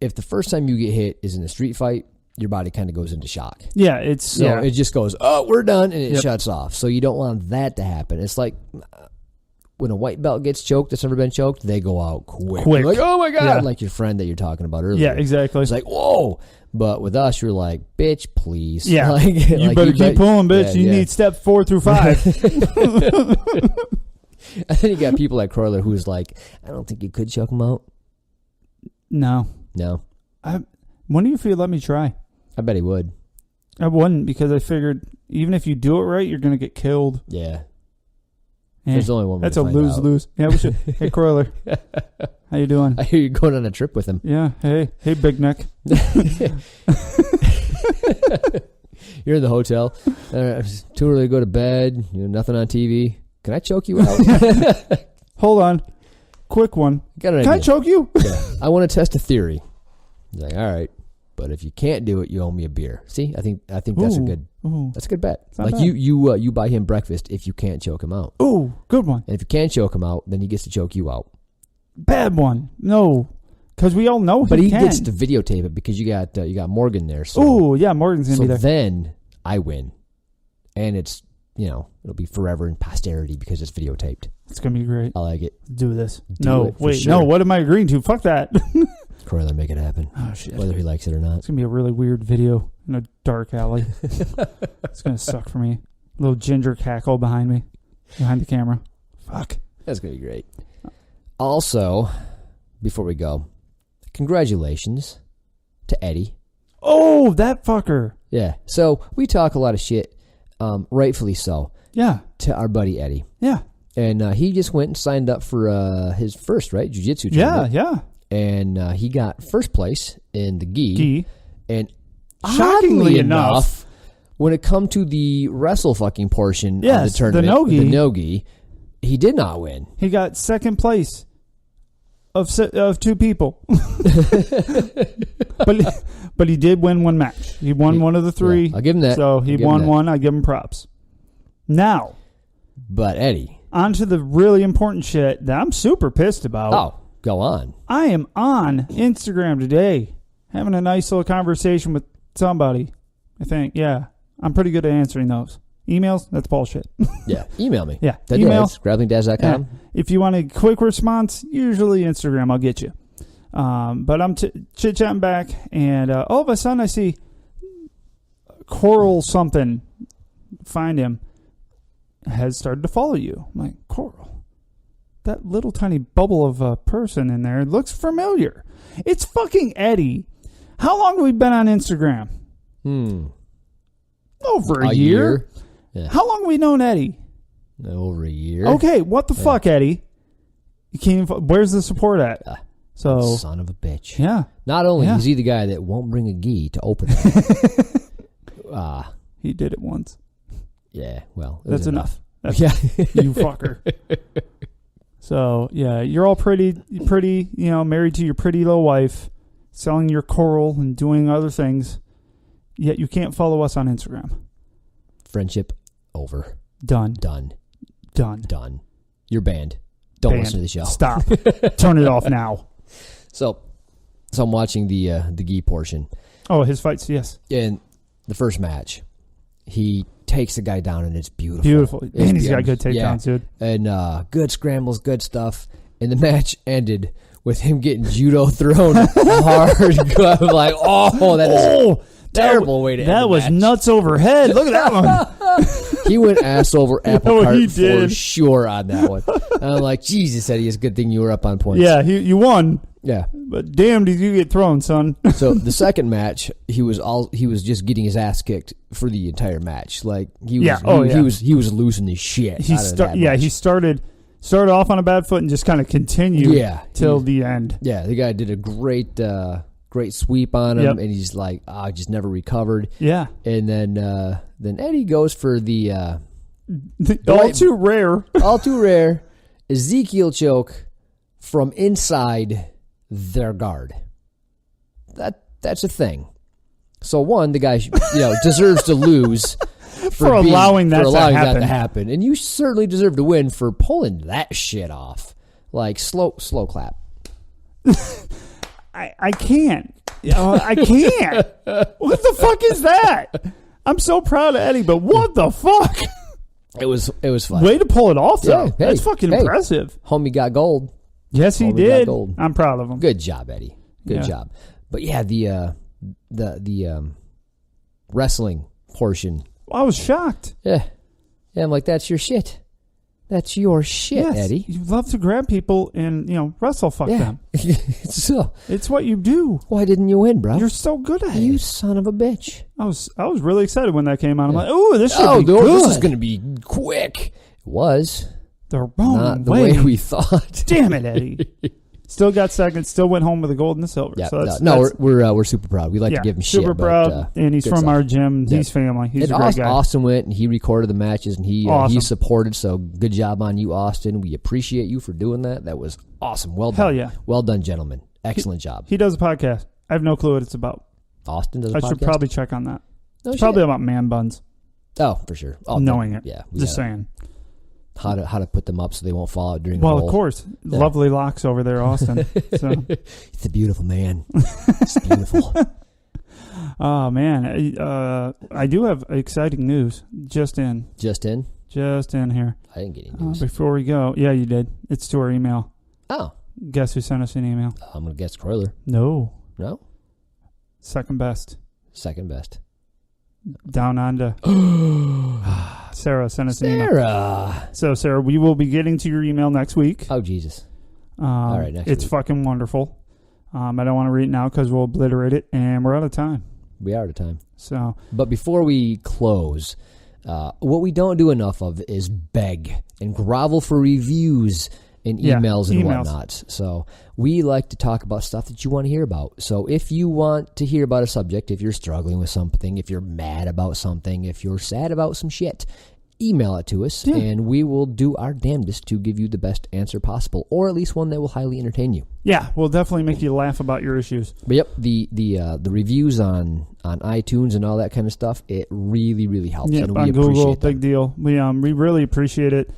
if the first time you get hit is in a street fight, your body kind of goes into shock. Yeah, it just goes, oh, we're done, and it shuts off. So you don't want that to happen. It's like when a white belt gets choked that's never been choked, they go out quick. You're like, oh my God. Yeah. Like your friend that you're talking about earlier. Yeah, exactly. It's like, whoa. But with us, you're like, bitch, please. Yeah. Like, you better keep pulling, bitch. You need step 4 through 5. And then you got people like Kroyler who's like, I don't think you could choke him out. No. When do you feel let me try? I bet he would. I wouldn't, because I figured even if you do it right, you're going to get killed. Yeah. There's only one way That's to a find lose-lose. Yeah, we should. Hey, Kroyler. How you doing? I hear you going on a trip with him. Yeah. Hey, big neck. You're in the hotel. It's too early to go to bed. Nothing on TV. Can I choke you out? Hold on. Quick one. Can I choke you? Yeah. I want to test a theory. He's like, all right, but if you can't do it, you owe me a beer. See, I think that's a good bet. Like bad. you buy him breakfast if you can't choke him out. Ooh, good one. And if you can't choke him out, then he gets to choke you out. Bad one. No, because we all know but he can. gets to videotape it because you got Morgan there. So, ooh, yeah, Morgan's gonna be there. So then I win, and it's it'll be forever in posterity because it's videotaped. It's gonna be great. I like it. Do this. No, what am I agreeing to? Fuck that. Kroyler, make it happen. Oh shit. Whether he likes it or not. It's gonna be a really weird video in a dark alley. It's gonna suck for me. A little ginger cackle behind me, behind the camera. Fuck. That's gonna be great. Also, before we go, congratulations to Eddie. Oh, that fucker. Yeah. So we talk a lot of shit, rightfully so. Yeah. To our buddy Eddie. Yeah. And he just went and signed up for his first, right, Jiu Jitsu tournament. Yeah. And he got first place in the gi. And shockingly enough, when it come to the wrestle fucking portion of the tournament, the no-gi, he did not win. He got second place of 2 people. but he did win one match. He won one of the 3. Yeah, I'll give him that. So he won one. I give him props. Now. But Eddie. On to the really important shit that I'm super pissed about. Oh, go on. I am on Instagram today having a nice little conversation with somebody, I think. Yeah. I'm pretty good at answering those. Emails, that's bullshit. Yeah, email me. Yeah, email. grapplingdads.com. Yeah. If you want a quick response, usually Instagram, I'll get you. But I'm chit-chatting back, and all of a sudden I see Coral something, find him, has started to follow you. I'm like, Coral, that little tiny bubble of a person in there looks familiar. It's fucking Eddie. How long have we been on Instagram? Over a year. Yeah. How long have we known Eddie? Over a year. Okay, what the fuck, Eddie? You can't even, where's the support at? So son of a bitch. Yeah. Not only is he the guy that won't bring a gi to open it. He did it once. Yeah, well, that's enough. That's you fucker. So, yeah, you're all pretty, married to your pretty little wife, selling your coral and doing other things, yet you can't follow us on Instagram. Friendship over. Done. You're banned. Don't listen to the show. Stop. Turn it off now. So I'm watching the gi portion. Oh, his fights, yes. In the first match, he takes the guy down, and it's beautiful. Beautiful. And he's got good takedowns, dude. And good scrambles, good stuff. And the match ended with him getting judo thrown hard. I'm like, that is terrible way to end that was match. Nuts overhead. Look at that one. He went ass over apple cart he did. for sure on that one. And I'm like, Jesus, Eddie, it's a good thing you were up on points. Yeah, you won. Yeah. But damn, did you get thrown, son. So the second match, he was just getting his ass kicked for the entire match. Like he was losing his shit. He started off on a bad foot and just kind of continued till the end. Yeah, the guy did a great sweep on him, and he's like, just never recovered. Yeah. And then Eddie goes for the all too rare Ezekiel choke from inside their guard. That's a thing. So one, the guy deserves to lose for allowing that to happen, and you certainly deserve to win for pulling that shit off. Like slow clap. I can't. I can't. What the fuck is that? I'm so proud of Eddie, but what the fuck? It was fun. Way to pull it off, though. Yeah, That's fucking impressive. Homie got gold. Yes, he did. I'm proud of him. Good job, Eddie. Good job. But yeah, the wrestling portion. I was shocked. Yeah, I'm like, that's your shit. That's your shit, Eddie. You love to grab people and, wrestle fuck them. So it's what you do. Why didn't you win, bro? You're so good at it. You son of a bitch. I was really excited when that came out. I'm like, oh, this should be good. This is going to be quick. It was. The wrong Not the way we thought. Damn it, Eddie. Still got second. Still went home with the gold and the silver. Yeah, so we're super proud. We like to give him shit. Super proud. And he's from our gym. He's family. He's a great guy. Austin went and he recorded the matches and he supported. So good job on you, Austin. We appreciate you for doing that. That was awesome. Well done. Hell yeah. Well done, gentlemen. Excellent job. He does a podcast. I have no clue what it's about. Austin does a podcast? I should probably check on that. It's probably about man buns. Oh, for sure. Knowing it. Yeah. Just saying. How to put them up so they won't fall out during the roll. Of course. Yeah. Lovely locks over there, Austin. So. It's a beautiful man. It's beautiful. Oh, man. I do have exciting news. Just in. Just in here. I didn't get any news. Before we go. Yeah, you did. It's to our email. Oh. Guess who sent us an email? I'm going to guess Kroyler. No. Second best. Down under. Sarah sent us an email. So, Sarah, we will be getting to your email next week. Oh, Jesus. All right, next week. It's fucking wonderful. I don't want to read it now because we'll obliterate it, and we're out of time. We are out of time. So, but before we close, what we don't do enough of is beg and grovel for reviews and emails and whatnot. So we like to talk about stuff that you want to hear about. So if you want to hear about a subject, if you're struggling with something, if you're mad about something, if you're sad about some shit, email it to us and we will do our damnedest to give you the best answer possible, or at least one that will highly entertain you. Yeah, we'll definitely make you laugh about your issues. But yep, the reviews on iTunes and all that kind of stuff, it really, really helps. Yeah, and on Google, big deal. We really appreciate it.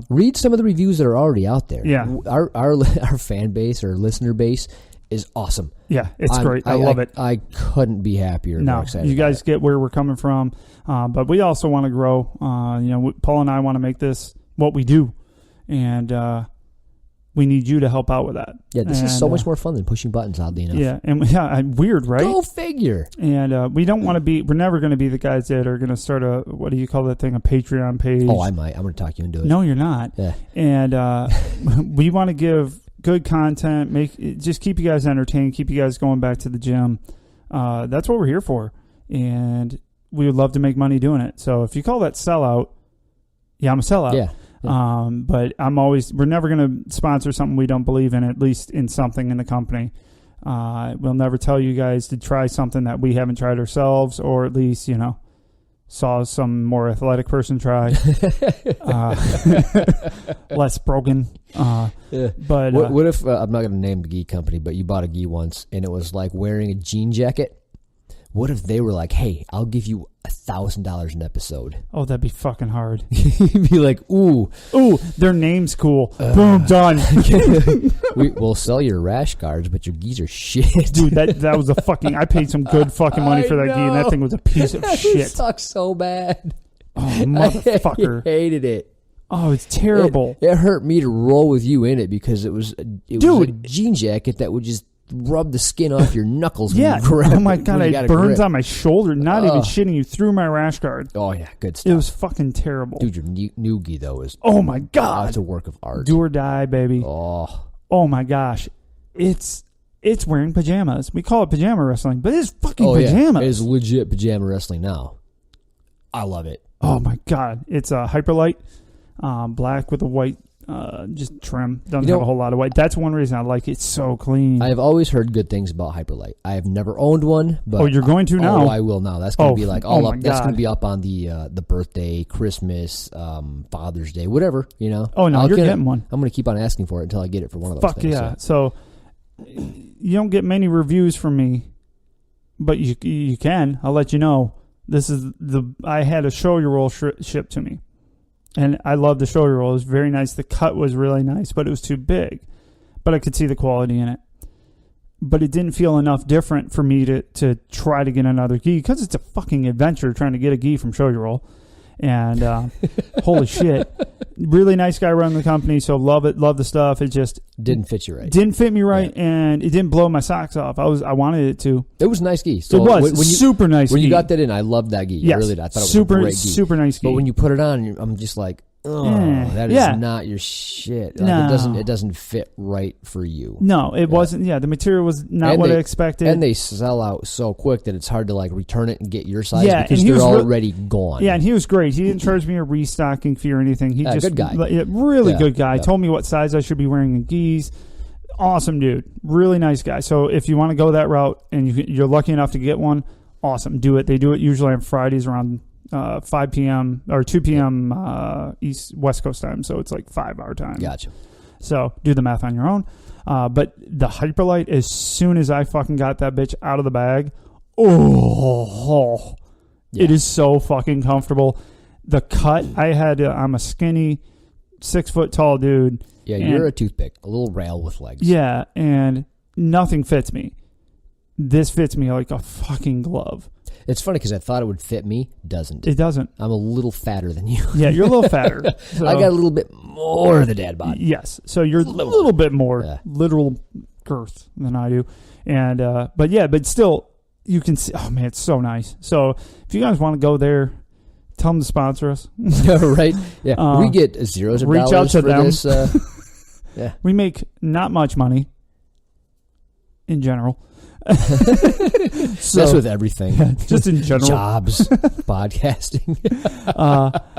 Read some of the reviews that are already out there. Yeah. Our fan base or listener base is awesome. Yeah, it's great. I love it. I couldn't be happier. No, you guys get where we're coming from, but we also want to grow. Paul and I want to make this what we do, and we need you to help out with that. Yeah, this is so much more fun than pushing buttons, oddly enough. Yeah, weird, right? Go figure. And we don't want to be. We're never going to be the guys that are going to start a, what do you call that thing? A Patreon page. Oh, I might. I'm going to talk you into it. No, you're not. Yeah. And we want to give good content. Just keep you guys entertained. Keep you guys going back to the gym. That's what we're here for, and we would love to make money doing it. So if you call that sellout, I'm a sellout. Yeah. But we're never going to sponsor something we don't believe in, at least in something in the company. We'll never tell you guys to try something that we haven't tried ourselves, or at least, saw some more athletic person try. Less broken. But what if, I'm not going to name the gi company, but you bought a gi once and it was like wearing a jean jacket? What if they were like, hey, I'll give you $1,000 an episode? Oh, that'd be fucking hard. You'd be like, ooh, their name's cool. Boom, done. We'll sell your rash guards, but your gis are shit. Dude, that was a fucking, I paid some good fucking money for that gi, and that thing was a piece of shit. It sucks so bad. Oh, motherfucker. I hated it. Oh, it's terrible. It hurt me to roll with you in it because it was a jean jacket that would just rub the skin off your knuckles. Yeah. Oh my God, it burns on my shoulder. Not even shitting you, through my rash guard. Oh yeah, good stuff. It was fucking terrible. Dude, your new gi though is. Oh my God, it's a work of art. Do or die, baby. Oh my gosh, it's wearing pajamas. We call it pajama wrestling, but it's fucking pajamas. It is legit pajama wrestling now. I love it. Oh my God, it's a hyperlight, black with a white. Just trim. Doesn't have a whole lot of white. That's one reason I like it. It's so clean. I have always heard good things about Hyperlight. I have never owned one, but you're going to now. Oh, I will now. That's going to be like all up. That's going to be up on the birthday, Christmas, Father's Day, whatever. Oh no, you're getting one. I'm going to keep on asking for it until I get it for one of those things. Fuck yeah! So you don't get many reviews from me, but you can. I'll let you know. This is I had a shoulder roll shipped to me. And I love the shoulder roll. It was very nice. The cut was really nice, but it was too big. But I could see the quality in it. But it didn't feel enough different for me to try to get another gi, because it's a fucking adventure trying to get a gi from shoulder roll. And holy shit. Really nice guy running the company, so love it, love the stuff. It just didn't fit you right. Didn't fit me right, and it didn't blow my socks off. I wanted it to. It was nice gi. So it was super nice. When you got that in, I loved that gi. Yes, I thought it was super, a great gi. super nice gi. But when you put it on, I'm just like, oh, that is not your shit. Like, no. It doesn't fit right for you. No, it wasn't. Yeah, the material was not what I expected. And they sell out so quick that it's hard to like return it and get your size because and they're already gone. Yeah, and he was great. He didn't charge me a restocking fee or anything. He just good guy. Really good guy. Told me what size I should be wearing in gis. Awesome dude. Really nice guy. So if you want to go that route and you're lucky enough to get one, awesome. Do it. They do it usually on Fridays around 5 p.m. or 2 p.m. West Coast time, so it's like 5 hour time. Gotcha. So do the math on your own. But the Hyperlight, as soon as I fucking got that bitch out of the bag, it is so fucking comfortable. The cut I had, I'm a skinny 6 foot tall dude. Yeah, you're a toothpick, a little rail with legs. Yeah, and nothing fits me. This fits me like a fucking glove. It's funny because I thought it would fit me. Doesn't. It doesn't. I'm a little fatter than you. Yeah, you're a little fatter. So, I got a little bit more of the dad bod. Yes. So you're a little bit more literal girth than I do. And, but still, you can see, oh man, it's so nice. So if you guys want to go there, tell them to sponsor us. Right? Yeah. We get zeros of reach dollars out to for them. This. Yeah. We make not much money in general. That's with everything. Yeah, just in general. Jobs, podcasting.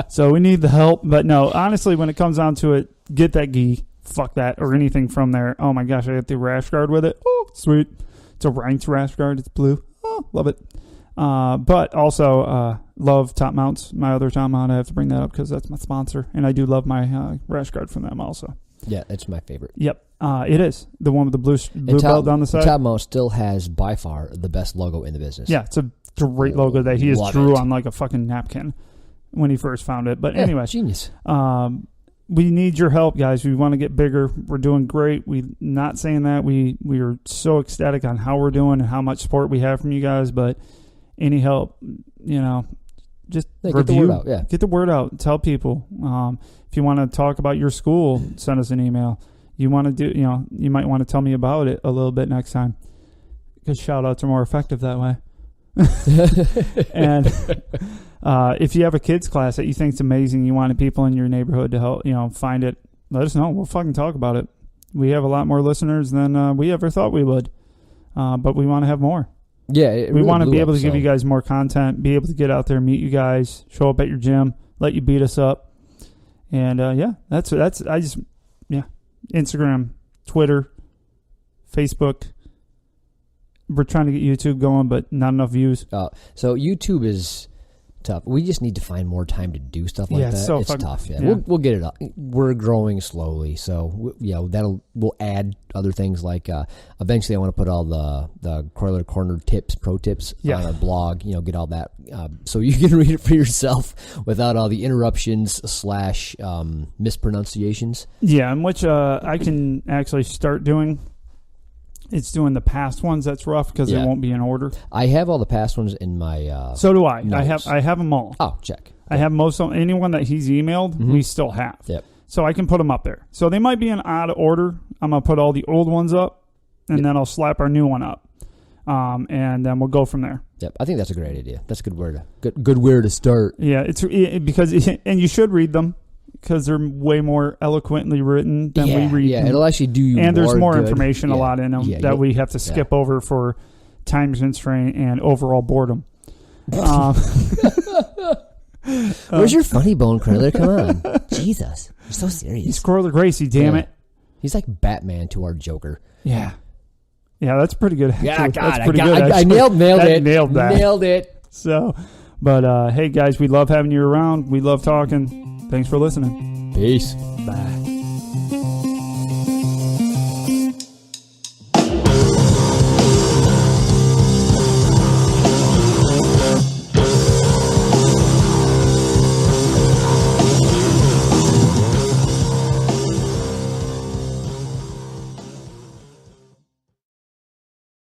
So we need the help. But no, honestly, when it comes down to it, get that gi. Fuck that. Or anything from there. Oh my gosh, I got the rash guard with it. Oh, sweet. It's a ranked rash guard. It's blue. Oh, love it. But also, love Top Mounts. My other Top Mount, I have to bring that up because that's my sponsor. And I do love my rash guard from them also. Yeah, that's my favorite. Yep. It is. The one with the blue belt down the side. Top Mount still has, by far, the best logo in the business. Yeah, it's a great logo that he just drew on like a fucking napkin when he first found it. But anyway. Genius. We need your help, guys. We want to get bigger. We're doing great. We're not saying that. We are so ecstatic on how we're doing and how much support we have from you guys. But any help, just review. Get the word out. Yeah. Get the word out. Tell people. If you want to talk about your school, send us an email. You want to do, you might want to tell me about it a little bit next time. Because shout outs are more effective that way. And if you have a kids class that you think is amazing, you want people in your neighborhood to help, find it, let us know. We'll fucking talk about it. We have a lot more listeners than we ever thought we would. But we want to have more. Yeah, we want to be able to give you guys more content, be able to get out there, meet you guys, show up at your gym, let you beat us up. And Instagram, Twitter, Facebook. We're trying to get YouTube going, but not enough views. So YouTube is tough. We just need to find more time to do stuff like that. So it's tough. Yeah. We'll get it up. We're growing slowly, so we'll add other things like eventually I want to put all the Kroyler Corner tips, pro tips on our blog. Get all that so you can read it for yourself without all the interruptions / mispronunciations. Yeah, and which I can actually start doing. It's doing the past ones that's rough because they won't be in order. I have all the past ones in my so do I. Notes. I have them all. Oh, check. I have most of anyone that he's emailed. Mm-hmm. We still have. Yep. So I can put them up there. So they might be in odd order. I'm gonna put all the old ones up, and then I'll slap our new one up, and then we'll go from there. Yep. I think that's a great idea. That's a good word to start. Yeah, because and you should read them. Because they're way more eloquently written than we read. Yeah, it'll actually do you and more there's more good. information a lot in them that we have to skip over for time constraint and overall boredom. Where's your funny bone, Kroyler? Come on. Jesus. You're so serious. He's Kroyler Gracie, damn it. He's like Batman to our Joker. Yeah. Yeah, that's pretty good. Actually. Yeah, God, that's pretty good. I nailed it. Nailed that. Nailed it. So, but hey, guys, we love having you around. We love talking. Thanks for listening. Peace. Bye.